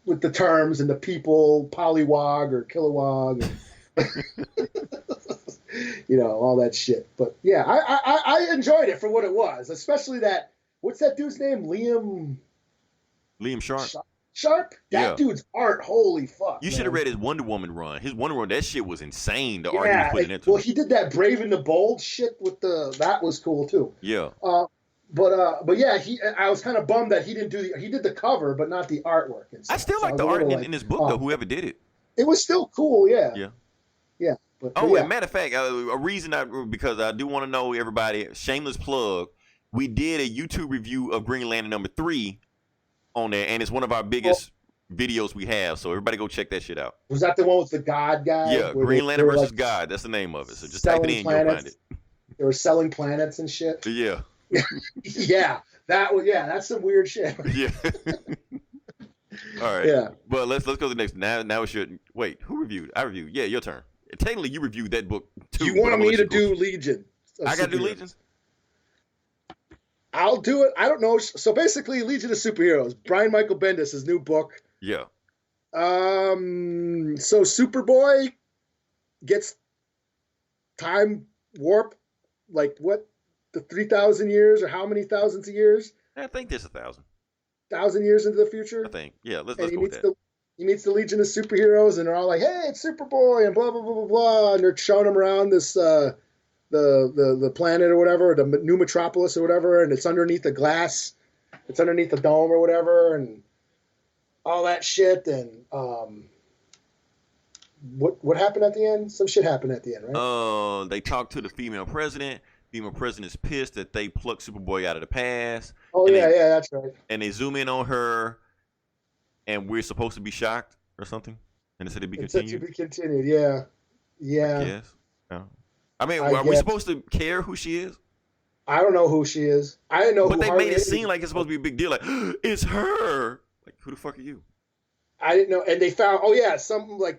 with the terms and the people, Polywog or Kilowog, and, you know, all that shit. But yeah, I enjoyed it for what it was, especially that, what's that dude's name? Liam Sharp. Sharp? That Yeah. dude's art, holy fuck. You should have read his Wonder Woman run. His Wonder Woman, that shit was insane. The art he was Yeah, putting into well, it. he did that Brave and the Bold shit with that was cool too. Yeah. But yeah, I was kind of bummed that he didn't he did the cover, but not the artwork. And stuff. I still So like was the a art little in this book, though, whoever did it. It was still cool, yeah. Yeah. Yeah. But Oh, yeah. and matter of fact, a reason because I do want to know everybody, shameless plug, we did a YouTube review of Green Lantern #3 on there, and it's one of our biggest videos we have. So everybody go check that shit out. Was that the one with the God guy? Yeah, where Green they Lantern were, versus like, God. That's the name of it. So just type it in, selling you'll find it. They were selling planets and shit. Yeah. Yeah, that's some weird shit. Yeah. All right. Yeah. But let's go to the next. Now it's your wait. Who reviewed? I reviewed. Yeah, your turn. Technically, you reviewed that book too. You but wanted I'm gonna me let to you go. do Legion. of I gotta do Superheroes. Legions. I'll do it. I don't know. So basically, Legion of Superheroes. Brian Michael Bendis, his new book. Yeah. So Superboy gets time warp, like what, the 3,000 years or how many thousands of years? I think there's 1,000. 1,000 years into the future. I think. Yeah. Let's And go with that. he meets the Legion of Superheroes, and they're all like, "Hey, it's Superboy," and blah blah blah blah blah, and they're showing him around this the planet or whatever, the new metropolis or whatever, and it's underneath the glass, it's underneath the dome or whatever, and all that shit. And what happened at the end? Some shit happened at the end, right? They talked to the female president. Female president is pissed that they plucked Superboy out of the past. Oh and yeah, they- yeah, that's right. And they zoom in on her, and we're supposed to be shocked or something. And it said to be It's said to continued. be continued. Yeah, yeah. Yes. No. I mean, I are we guess. supposed to care who she is? I don't know who she is. I didn't know But who they Harley made it is. seem like it's supposed to be a big deal. Like, it's her. Like, who the fuck are you? I didn't know, and they found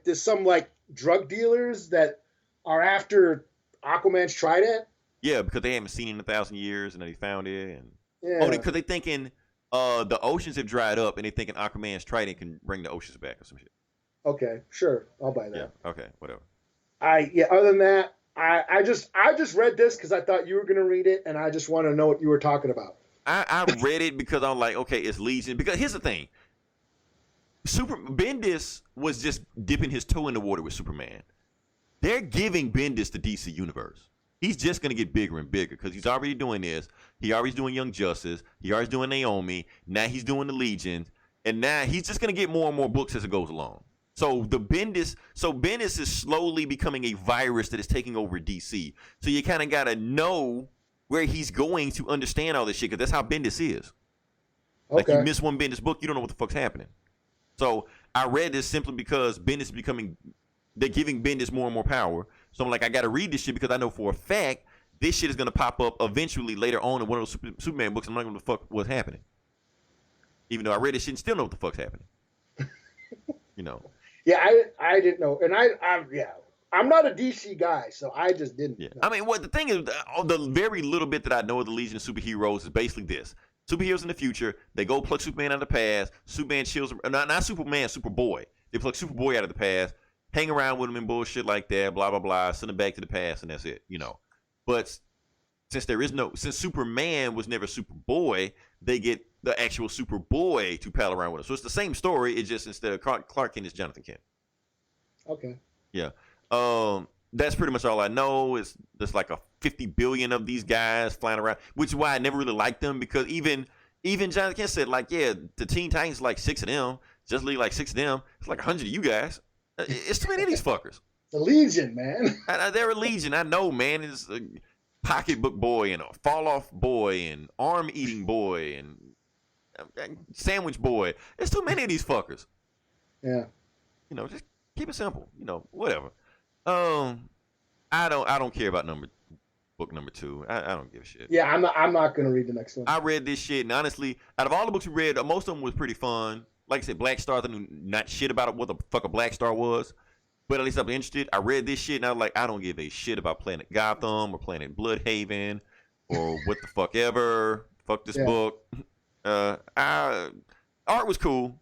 there's some drug dealers that are after Aquaman's trident. Yeah, because they haven't seen it in 1,000 years, and then they found it. And Yeah. because they thinking the oceans have dried up, and they thinking Aquaman's trident can bring the oceans back or some shit. Okay, sure, I'll buy Yeah. that. Okay. Whatever. Other than that, I just read this because I thought you were gonna read it, and I just want to know what you were talking about. I read it because I'm like, okay, it's Legion. Because here's the thing. Bendis was just dipping his toe in the water with Superman. They're giving Bendis the DC universe. He's just going to get bigger and bigger because he's already doing this. He already doing Young Justice. He already doing Naomi. Now he's doing the Legion. And now he's just going to get more and more books as it goes along. So Bendis is slowly becoming a virus that is taking over DC. So you kind of got to know where he's going to understand all this shit because that's how Bendis is. Like Okay. you miss one Bendis book, you don't know what the fuck's happening. So I read this simply because Bendis is they're giving Bendis more and more power. So I'm like, I got to read this shit because I know for a fact this shit is going to pop up eventually later on in one of those Superman books. I'm not going to fuck what's happening. Even though I read this shit and still know what the fuck's happening. You know. Yeah, I didn't know, and I'm not a DC guy, so I just didn't. Yeah. know. I mean, what the thing is, the very little bit that I know of the Legion of Superheroes is basically this. Superheroes in the future, they go pluck Superman out of the past. Superman chills, not Superman, Superboy. They pluck Superboy out of the past, hang around with him and bullshit like that, blah, blah, blah, send him back to the past, and that's it, you know. But since Superman was never Superboy, they get the actual Superboy to pal around with him. So it's the same story, it's just instead of Clark Kent, it's Jonathan Kent. Okay. Yeah. That's pretty much all I know. There's like a 50 billion of these guys flying around, which is why I never really liked them because even Jonathan Kent said like, yeah, the Teen Titans like 6 of them, Justice League like 6 of them. It's like 100 of you guys. It's too many of these fuckers. The Legion, man. They're a legion. I know, man. It's a pocketbook boy and a fall off boy and arm eating boy and sandwich boy. There's too many of these fuckers. Yeah. Just keep it simple. Whatever. I don't care about book number 2. I don't give a shit. Yeah, I'm not gonna read the next one. I read this shit, and honestly, out of all the books we read, most of them was pretty fun. Like I said, Black Star, I knew not shit about what the fuck a Black Star was. But at least I'm interested. I read this shit, and I was like, I don't give a shit about Planet Gotham or Planet Bloodhaven or what the fuck ever. Fuck this book. Art was cool.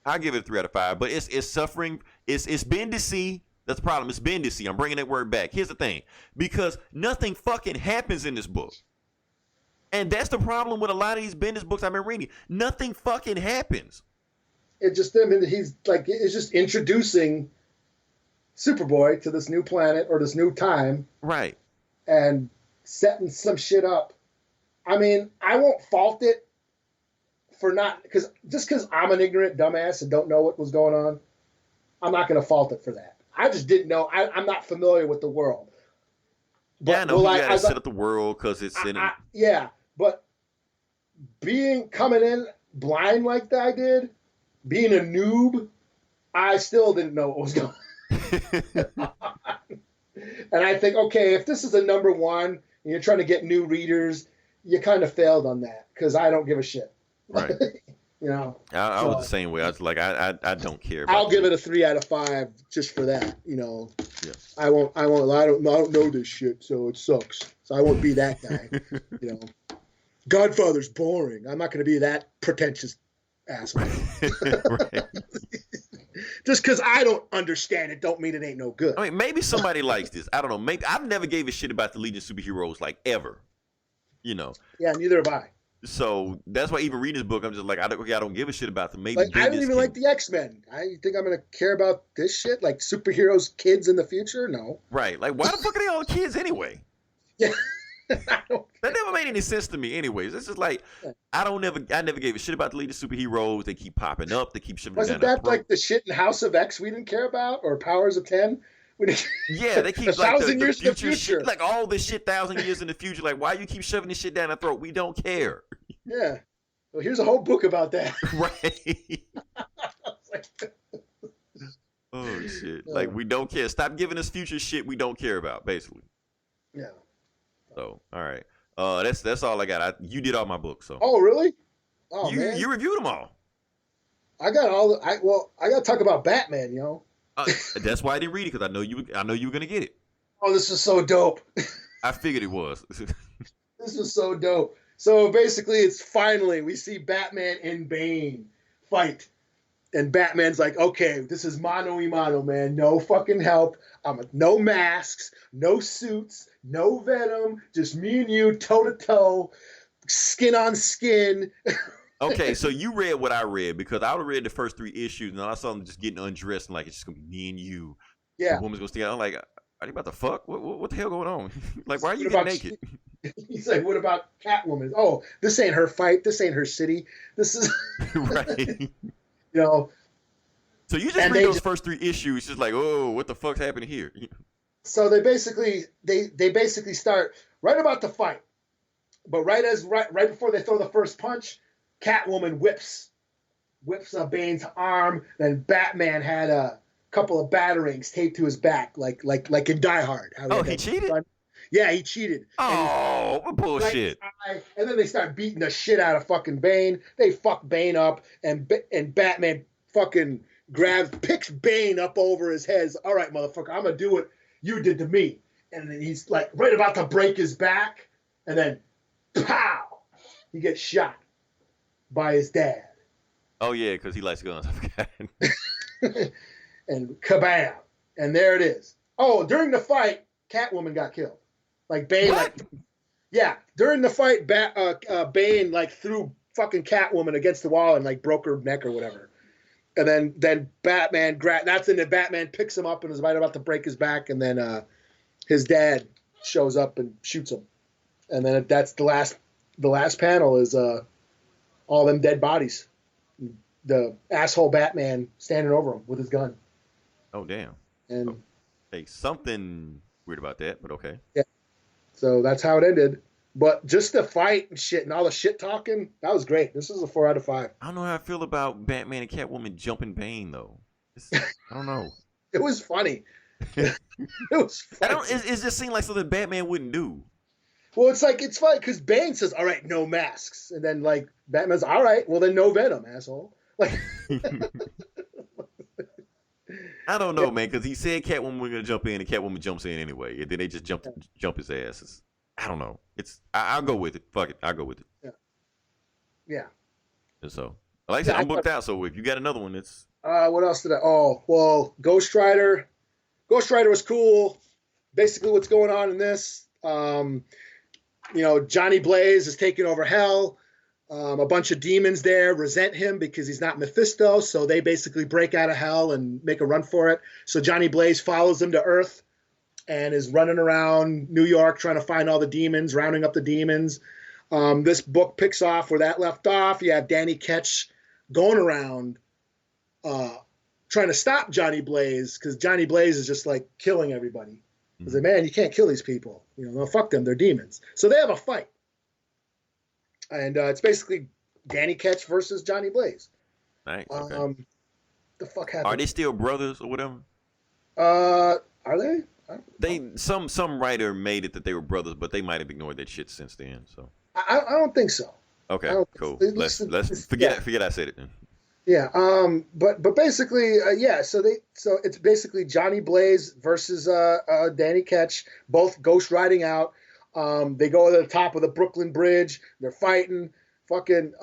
I'll give it a 3 out of 5. But it's suffering. It's Bendis. That's the problem. It's Bendis. I'm bringing that word back. Here's the thing. Because nothing fucking happens in this book. And that's the problem with a lot of these Bendis books I've been reading. Nothing fucking happens. It's just introducing Superboy to this new planet or this new time. Right. And setting some shit up. I mean, I won't fault it for not, because I'm an ignorant dumbass and don't know what was going on, I'm not going to fault it for that. I just didn't know. I'm not familiar with the world. But, yeah, I know. You got to set up the world because it's in it. Yeah, but coming in blind like that I did, being a noob, I still didn't know what was going on. And I think, okay, if this is a number 1 and you're trying to get new readers, you kind of failed on that because I don't give a shit. Right. I was the same way. I was like, I don't care. I'll give it a 3 out of 5 just for that. Yeah. I don't know this shit, so it sucks. So I won't be that guy. Godfather's boring. I'm not going to be that pretentious asshole. Right. Just because I don't understand it, don't mean it ain't no good. I mean, maybe somebody likes this. I don't know. Maybe I've never gave a shit about the Legion of Superheroes like ever. Yeah, neither have I. So that's why even reading this book, I'm just like, I don't give a shit about them. Maybe I don't even like the X-Men. I think I'm gonna care about this shit, like superheroes, kids in the future. No. Right. Like, why the fuck are they all kids anyway? Yeah. That never made any sense to me. Anyways, it's just like I never gave a shit about the Legion of Superheroes. They keep popping up. They keep shoving Wasn't down that like the shit in House of X we didn't care about, or Powers of 10? Yeah, they keep 1,000 years in the future. Shit, like all this shit 1,000 years in the future. Like, why you keep shoving this shit down our throat? We don't care. Yeah. Well, here's a whole book about that. Right. Oh shit! Like, we don't care. Stop giving us future shit we don't care about. Basically. Yeah. So, all right. That's all I got. You did all my books, so. Oh really? Oh man. You reviewed them all. I got all. I got to talk about Batman, That's why I didn't read it, because I know you were gonna get it. Oh, this is so dope. I figured it was. This was so dope. So basically, it's finally we see Batman and Bane fight, and Batman's like, "Okay, this is mano y mano, man. No fucking help. No masks, no suits, no Venom. Just me and you, toe to toe, skin on skin." Okay, so you read what I read, because I would have read the first 3 issues, and I saw them just getting undressed, and like, it's just gonna be me and you. Yeah. The woman's gonna stand. I'm like, are you about to fuck? What the hell going on? Like, why are you getting naked? He's like, what about Catwoman? Oh, this ain't her fight. This ain't her city. This is right. So you just read those first 3 issues, just like, oh, what the fuck's happening here? So they basically start right about the fight, but right before they throw the first punch, Catwoman whips Bane's arm. Then Batman had a couple of batarangs taped to his back, like in Die Hard. He cheated? Yeah, he cheated. Oh, what bullshit! And then they start beating the shit out of fucking Bane. They fuck Bane up, and Batman fucking picks Bane up over his head. All right, motherfucker, I'm gonna do what you did to me. And then he's like right about to break his back, and then pow, he gets shot by his dad. Oh yeah, because he likes guns. I forgot. And kabam, and there it is. Oh, during the fight, Catwoman got killed. Like Bane, during the fight, Bane like threw fucking Catwoman against the wall and like broke her neck or whatever. And then Batman that's when Batman picks him up and is right about to break his back, and then his dad shows up and shoots him. And then that's the last panel is all them dead bodies. The asshole Batman standing over him with his gun. Oh damn. And Hey, something weird about that, but okay. So that's how it ended. But just the fight and shit and all the shit talking, that was great. This is a 4 out of 5. I don't know how I feel about Batman and Catwoman jumping Bane though. I don't know. It was funny. It was funny. It just seemed like something Batman wouldn't do. Well, it's funny because Bane says, "All right, no masks," and then like Batman's, "All right, well then no venom, asshole." Like, I don't know, man, because he said Catwoman was gonna jump in, and Catwoman jumps in anyway, and then they just jump his ass. I don't know. I'll go with it. Fuck it, I'll go with it. yeah. And so, like I said, I'm booked out. So if you got another one, it's What else did I? Oh, well, Ghost Rider. Ghost Rider was cool. Basically, what's going on in this? Johnny Blaze is taking over hell. A bunch of demons there resent him because he's not Mephisto, so they basically break out of hell and make a run for it. So Johnny Blaze follows them to Earth and is running around New York trying to find all the demons, rounding up the demons. This book picks off where that left off. You have Danny Ketch going around trying to stop Johnny Blaze because Johnny Blaze is just like killing everybody. He's like, man, you can't kill these people. No, fuck them. They're demons. So they have a fight. And it's basically Danny Ketch versus Johnny Blaze. nice. Okay. The fuck happened? Are they still brothers or whatever? Are they? Some writer made it that they were brothers, but they might have ignored that shit since then. So I don't think so. okay, cool. Let's yeah. forget I said it then. Yeah. But basically, yeah. So it's basically Johnny Blaze versus Danny Ketch, both ghost riding out. They go to the top of the Brooklyn Bridge. They're fighting. Fucking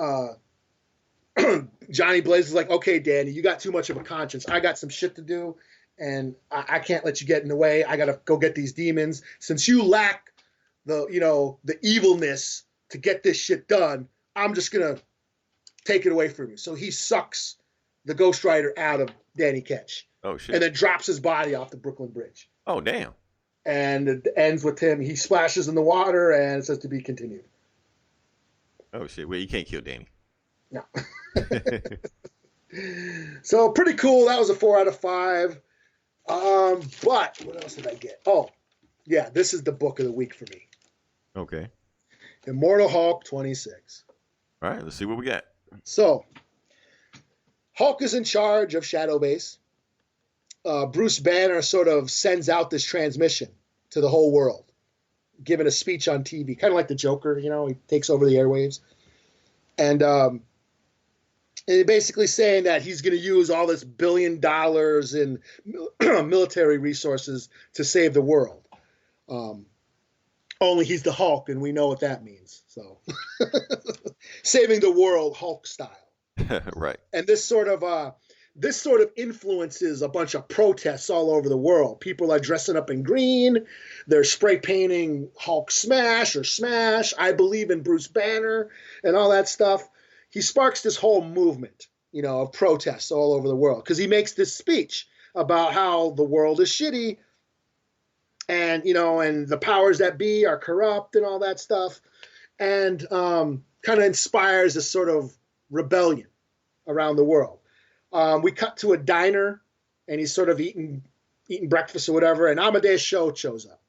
Johnny Blaze is like, okay, Danny, you got too much of a conscience. I got some shit to do, and I can't let you get in the way. I gotta go get these demons. Since you lack the evilness to get this shit done, I'm just gonna take it away from you. So he sucks the Ghost Rider out of Danny Ketch. Oh shit! And then drops his body off the Brooklyn Bridge. Oh damn! And it ends with him. He splashes in the water, and it says to be continued. Oh shit! Well, you can't kill Danny. No. So pretty cool. That was a 4 out of 5. But what else did I get? Oh, yeah. This is the book of the week for me. Okay. Immortal Hulk 26. All right. Let's see what we got. So Hulk is in charge of Shadow Base. Bruce Banner sort of sends out this transmission to the whole world, giving a speech on TV, kind of like the Joker, he takes over the airwaves. And basically saying that he's going to use all this $1 billion in military resources to save the world. Only he's the Hulk, and we know what that means. So saving the world Hulk style. Right. And this sort of influences a bunch of protests all over the world. People are dressing up in green. They're spray painting Hulk smash or smash. I believe in Bruce Banner and all that stuff. He sparks this whole movement, of protests all over the world because he makes this speech about how the world is shitty and, and the powers that be are corrupt and all that stuff. And kind of inspires this sort of rebellion around the world. We cut to a diner, and he's sort of eating breakfast or whatever, and Amadeus Cho shows up.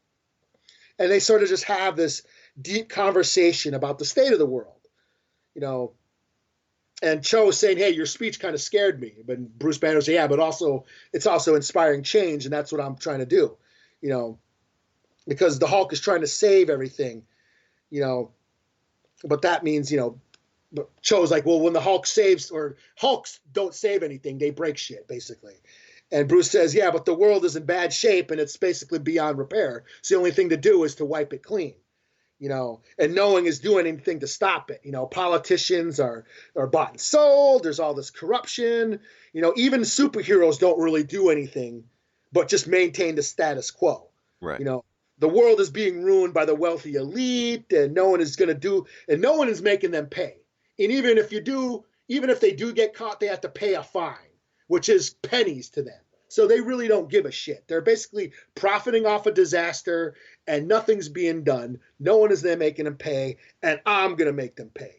And they sort of just have this deep conversation about the state of the world, And Cho was saying, hey, your speech kind of scared me. But Bruce Banner said, yeah, but it's also inspiring change, and that's what I'm trying to do, because the Hulk is trying to save everything, But that means, but Cho's like, well, when the Hulk saves, or Hulks don't save anything, they break shit, basically. And Bruce says, yeah, but the world is in bad shape, and it's basically beyond repair. So the only thing to do is to wipe it clean, and no one is doing anything to stop it. Politicians are bought and sold. There's all this corruption. Even superheroes don't really do anything but just maintain the status quo. Right. The world is being ruined by the wealthy elite, and no one is making them pay. And even if they do get caught, they have to pay a fine, which is pennies to them. So they really don't give a shit. They're basically profiting off a disaster, and nothing's being done. No one is there making them pay, and I'm going to make them pay.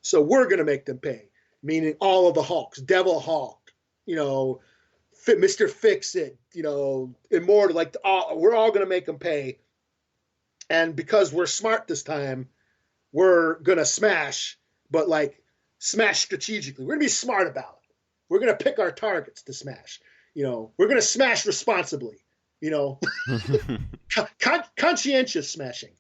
So we're going to make them pay, meaning all of the Hulks, Devil Hulk, Mr. Fix It, Immortal, we're all gonna make them pay. And because we're smart this time, we're gonna smash, but like smash strategically. We're gonna be smart about it. We're gonna pick our targets to smash. We're gonna smash responsibly. Conscientious smashing.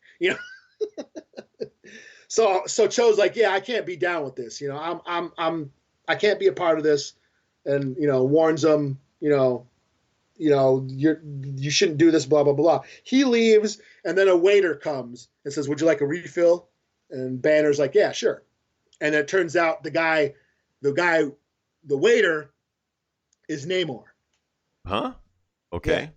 So Cho's like, yeah, I can't be down with this. I can't be a part of this, and warns them. You shouldn't do this. Blah blah blah. He leaves, and then a waiter comes and says, "Would you like a refill?" And Banner's like, "Yeah, sure." And it turns out the waiter is Namor. Huh? Okay.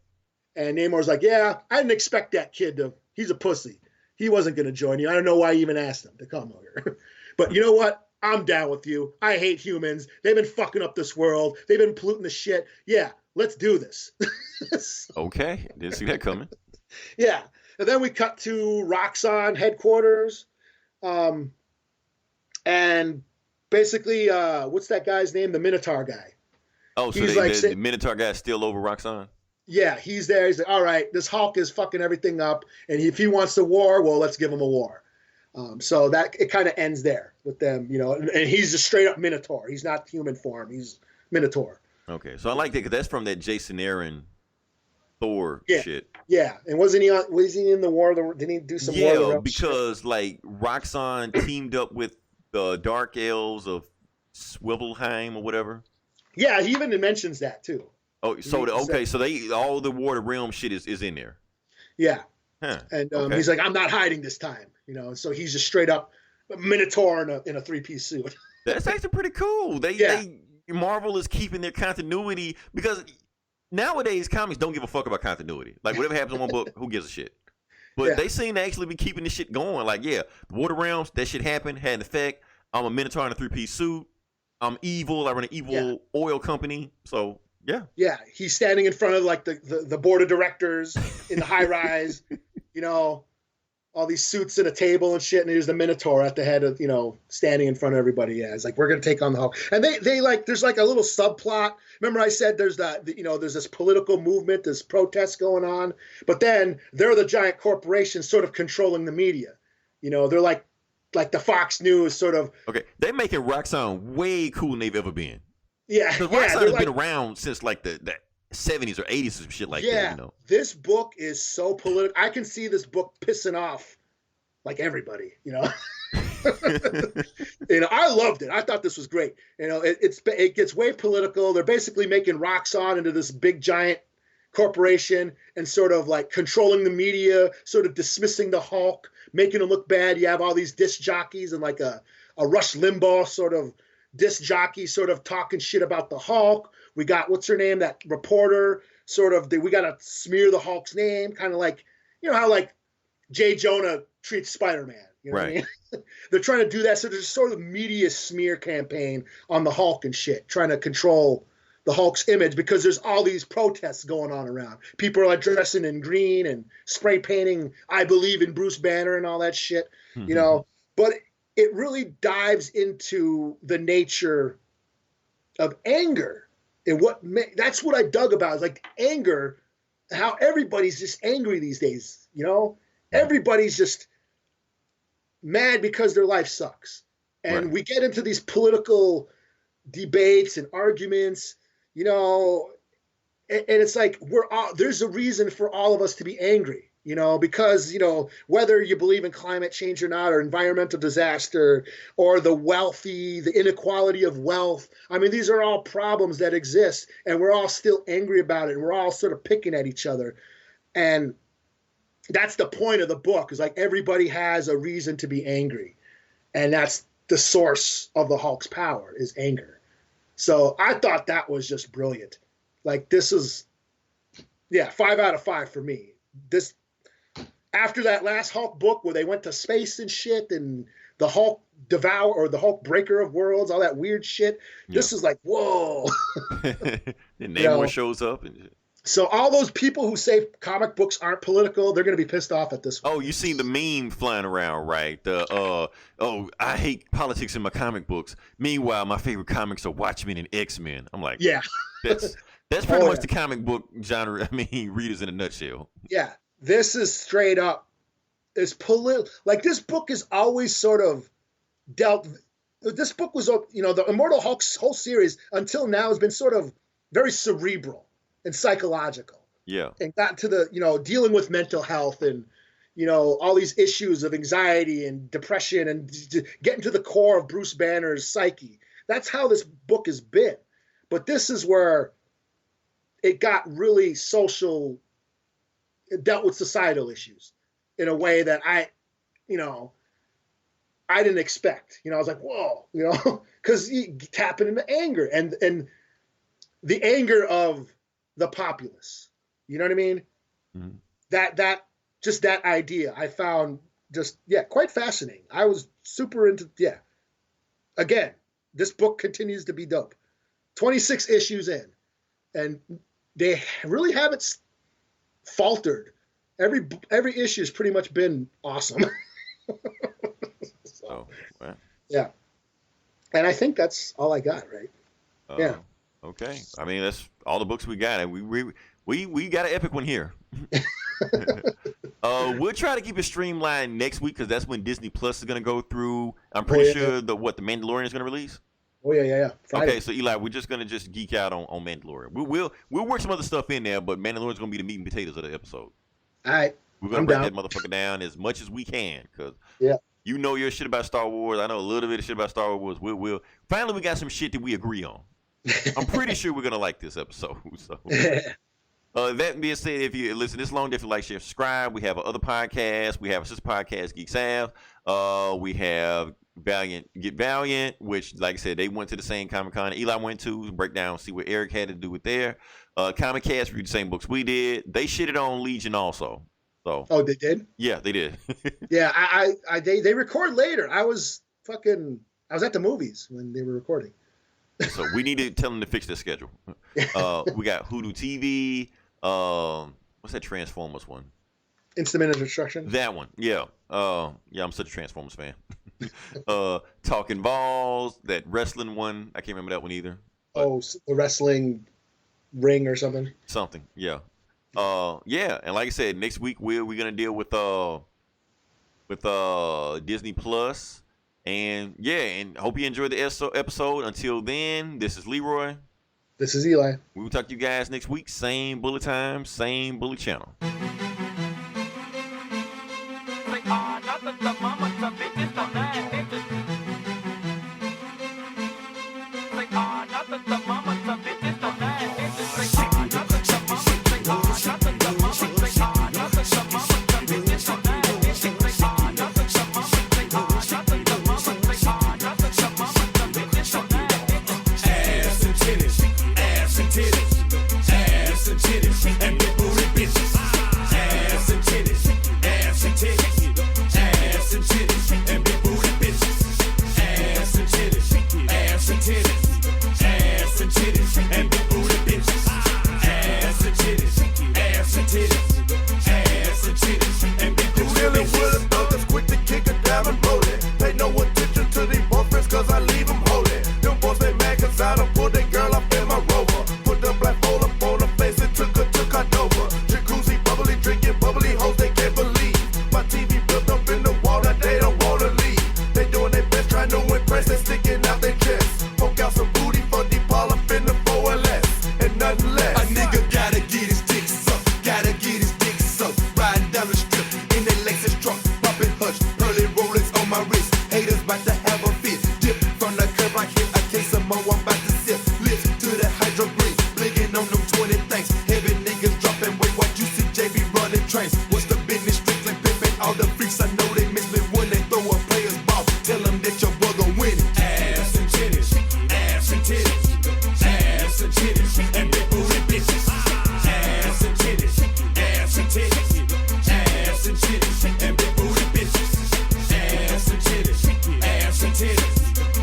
Yeah. And Namor's like, "Yeah, I didn't expect that kid to. He's a pussy. He wasn't going to join you. I don't know why you even asked him to come over. But you know what? I'm down with you. I hate humans. They've been fucking up this world. They've been polluting the shit. Yeah, let's do this." Okay. Didn't see that coming. Yeah. And then we cut to Roxxon headquarters. And basically, what's that guy's name? The Minotaur guy. Oh, so the Minotaur guy's still over Roxxon? Yeah, he's there. He's like, all right, this Hulk is fucking everything up. And if he wants a war, well, let's give him a war. So that it kind of ends there with them, and he's just straight up Minotaur. He's not human form. He's Minotaur. Okay, so I like that because that's from that Jason Aaron Thor shit. Yeah, and was he in the War? Didn't he do some War of the Realms because shit? like Roxxon teamed up with the Dark Elves of Swivelheim or whatever. Yeah, he even mentions that too. Oh, so all the War of the Realms shit is in there. Yeah, huh. And he's like, I'm not hiding this time, So he's just straight up Minotaur in a 3-piece suit. That's actually pretty cool. Marvel is keeping their continuity because nowadays comics don't give a fuck about continuity. Like whatever happens in one book, who gives a shit? But they seem to actually be keeping this shit going. Like, the War of the Realms, that shit happened, had an effect. I'm a Minotaur in a 3-piece suit. I'm evil. I run an evil oil company. So yeah. Yeah, he's standing in front of like the board of directors in the high rise. All these suits and a table and shit, and here's the Minotaur at the head of, standing in front of everybody. Yeah, it's like, we're gonna take on the Hulk. And they like, there's like a little subplot. Remember I said there's there's this political movement, this protest going on, but then they're the giant corporations sort of controlling the media. They're like the Fox News sort of. Okay, they're making Roxxon way cooler than they've ever been. Yeah, because Roxxon has been around since like the 70s or 80s or some shit like that. This book is so political. I can see this book pissing off like everybody. I loved it. I thought this was great. It gets way political. They're basically making Roxxon into this big giant corporation and sort of like controlling the media, sort of dismissing the Hulk, making him look bad. You have all these disc jockeys and like a Rush Limbaugh sort of disc jockey sort of talking shit about the Hulk. We got, what's her name, that reporter, sort of, we got to smear the Hulk's name, kind of like, how like Jay Jonah treats Spider-Man. What I mean? They're trying to do that. So there's sort of media smear campaign on the Hulk and shit, trying to control the Hulk's image because there's all these protests going on around. People are like dressing in green and spray painting, I believe in Bruce Banner and all that shit, But it really dives into the nature of anger. And that's what I dug about is like anger, how everybody's just angry these days, Everybody's just mad because their life sucks. And we get into these political debates and arguments, and it's like there's a reason for all of us to be angry. Because, whether you believe in climate change or not, or environmental disaster, or the inequality of wealth. I mean, these are all problems that exist, and we're all still angry about it. And we're all sort of picking at each other. And that's the point of the book, is like everybody has a reason to be angry. And that's the source of the Hulk's power, is anger. So I thought that was just brilliant. Like, this is, 5 out of 5 for me. After that last Hulk book where they went to space and shit, and the Hulk devour or the Hulk breaker of worlds, all that weird shit. This is like, whoa. And Namor shows up. So all those people who say comic books aren't political, they're going to be pissed off at this one. Oh, you seen the meme flying around, right? I hate politics in my comic books. Meanwhile, my favorite comics are Watchmen and X-Men. I'm like, That's pretty Oh, much yeah. the comic book genre. I mean, readers in a nutshell. Yeah, this is straight up. It's like this book is always sort of dealt. This book was, the Immortal Hulk whole series until now has been sort of very cerebral and psychological, Yeah. and got to the dealing with mental health and all these issues of anxiety and depression and getting to the core of Bruce Banner's psyche. That's how this book has been. But this is where it got really social. It dealt with societal issues in a way that I didn't expect. I was like, whoa, because you tapping into anger and the anger of the populace. You know what I mean? Mhm. That just that idea I found quite fascinating. I was super into. Again, this book continues to be dope. 26 issues in, and they really haven't faltered. Every issue has pretty much been awesome. So, well, Yeah, and I think that's all I got. Right? Yeah. Okay. I mean, that's all the books we got, and we got an epic one here. We'll try to keep it streamlined next week because that's when Disney Plus is gonna go through. I'm pretty sure the Mandalorian is gonna release. Oh yeah. Friday. Okay, so Eli, we're just gonna geek out on Mandalorian. We'll work some other stuff in there, but Mandalorian's gonna be the meat and potatoes of the episode. All right. We're gonna I'm break down. that motherfucker down as much as we can, cause Yeah. you know your shit about Star Wars. I know a little bit of shit about Star Wars. We'll finally we got some shit that we agree on. I'm pretty sure we're gonna like this episode. So that being said, if you listen this long, definitely like, share, subscribe. We have other podcasts. We have a sister podcast, Geek Sav. We have Get Valiant, which, like I said, they went to the same Comic-Con Eli went to break down, see what Eric had to do with there. Comic Cast read the same books we did. They shitted on Legion also. So Oh, they did? yeah, they did. Yeah, they record later. I was at the movies when they were recording. So we need to tell them to fix their schedule. We got Hoodoo TV. What's that Transformers one? Instrument of Destruction. That one, yeah. I'm such a Transformers fan. Talking Balls, that wrestling one. I can't remember that one either. Oh, the wrestling ring or something. Something, yeah. And like I said, next week we're gonna deal with Disney Plus, and hope you enjoyed the episode. Until then, this is Leroy. This is Eli. We will talk to you guys next week. Same bullet time, same bullet channel.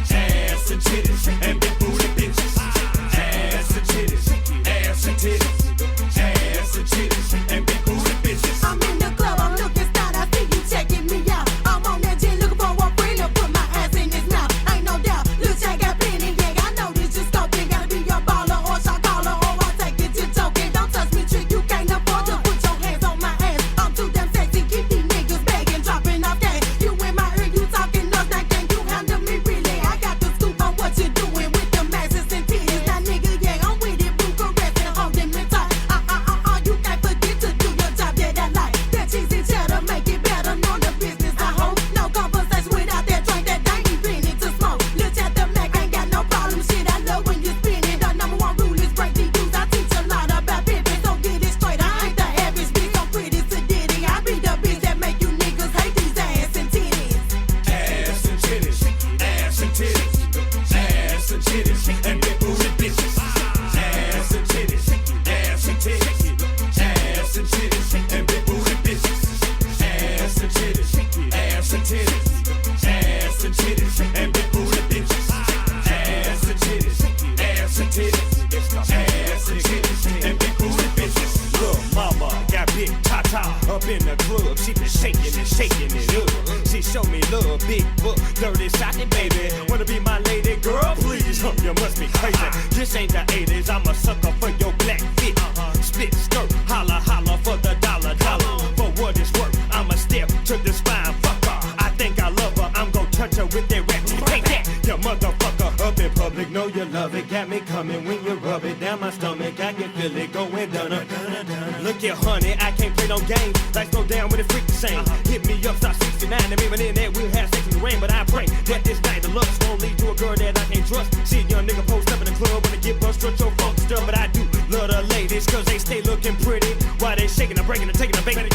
Ass and titties, and big booty bitches. ta-ta up in the club. She been shaking it up. She showed me love, big book, dirty shotty, baby. Wanna be my lady, girl? Please, you must be crazy. This ain't the 80s, I'm a sucker for your black fit. Split skirt, holla, holla for the dollar. For what it's worth, I'ma step to the spine, fuck her. I think I love her, I'm gon' touch her with that rap. Take that, you motherfucker, up in public, know you love it. Got me coming when you rub it down my stomach. I can feel it going done. Look here, honey, I can't play no games. Lights go down with a freak the same. Hit me up, start 69, and even in that we'll have sex in the rain. But I pray that this night the lust won't lead to a girl that I can't trust. See a young nigga post up in the club when they get bust, strut your funk stuff. But I do love the ladies, cause they stay looking pretty while they shaking and breaking and taking a baby.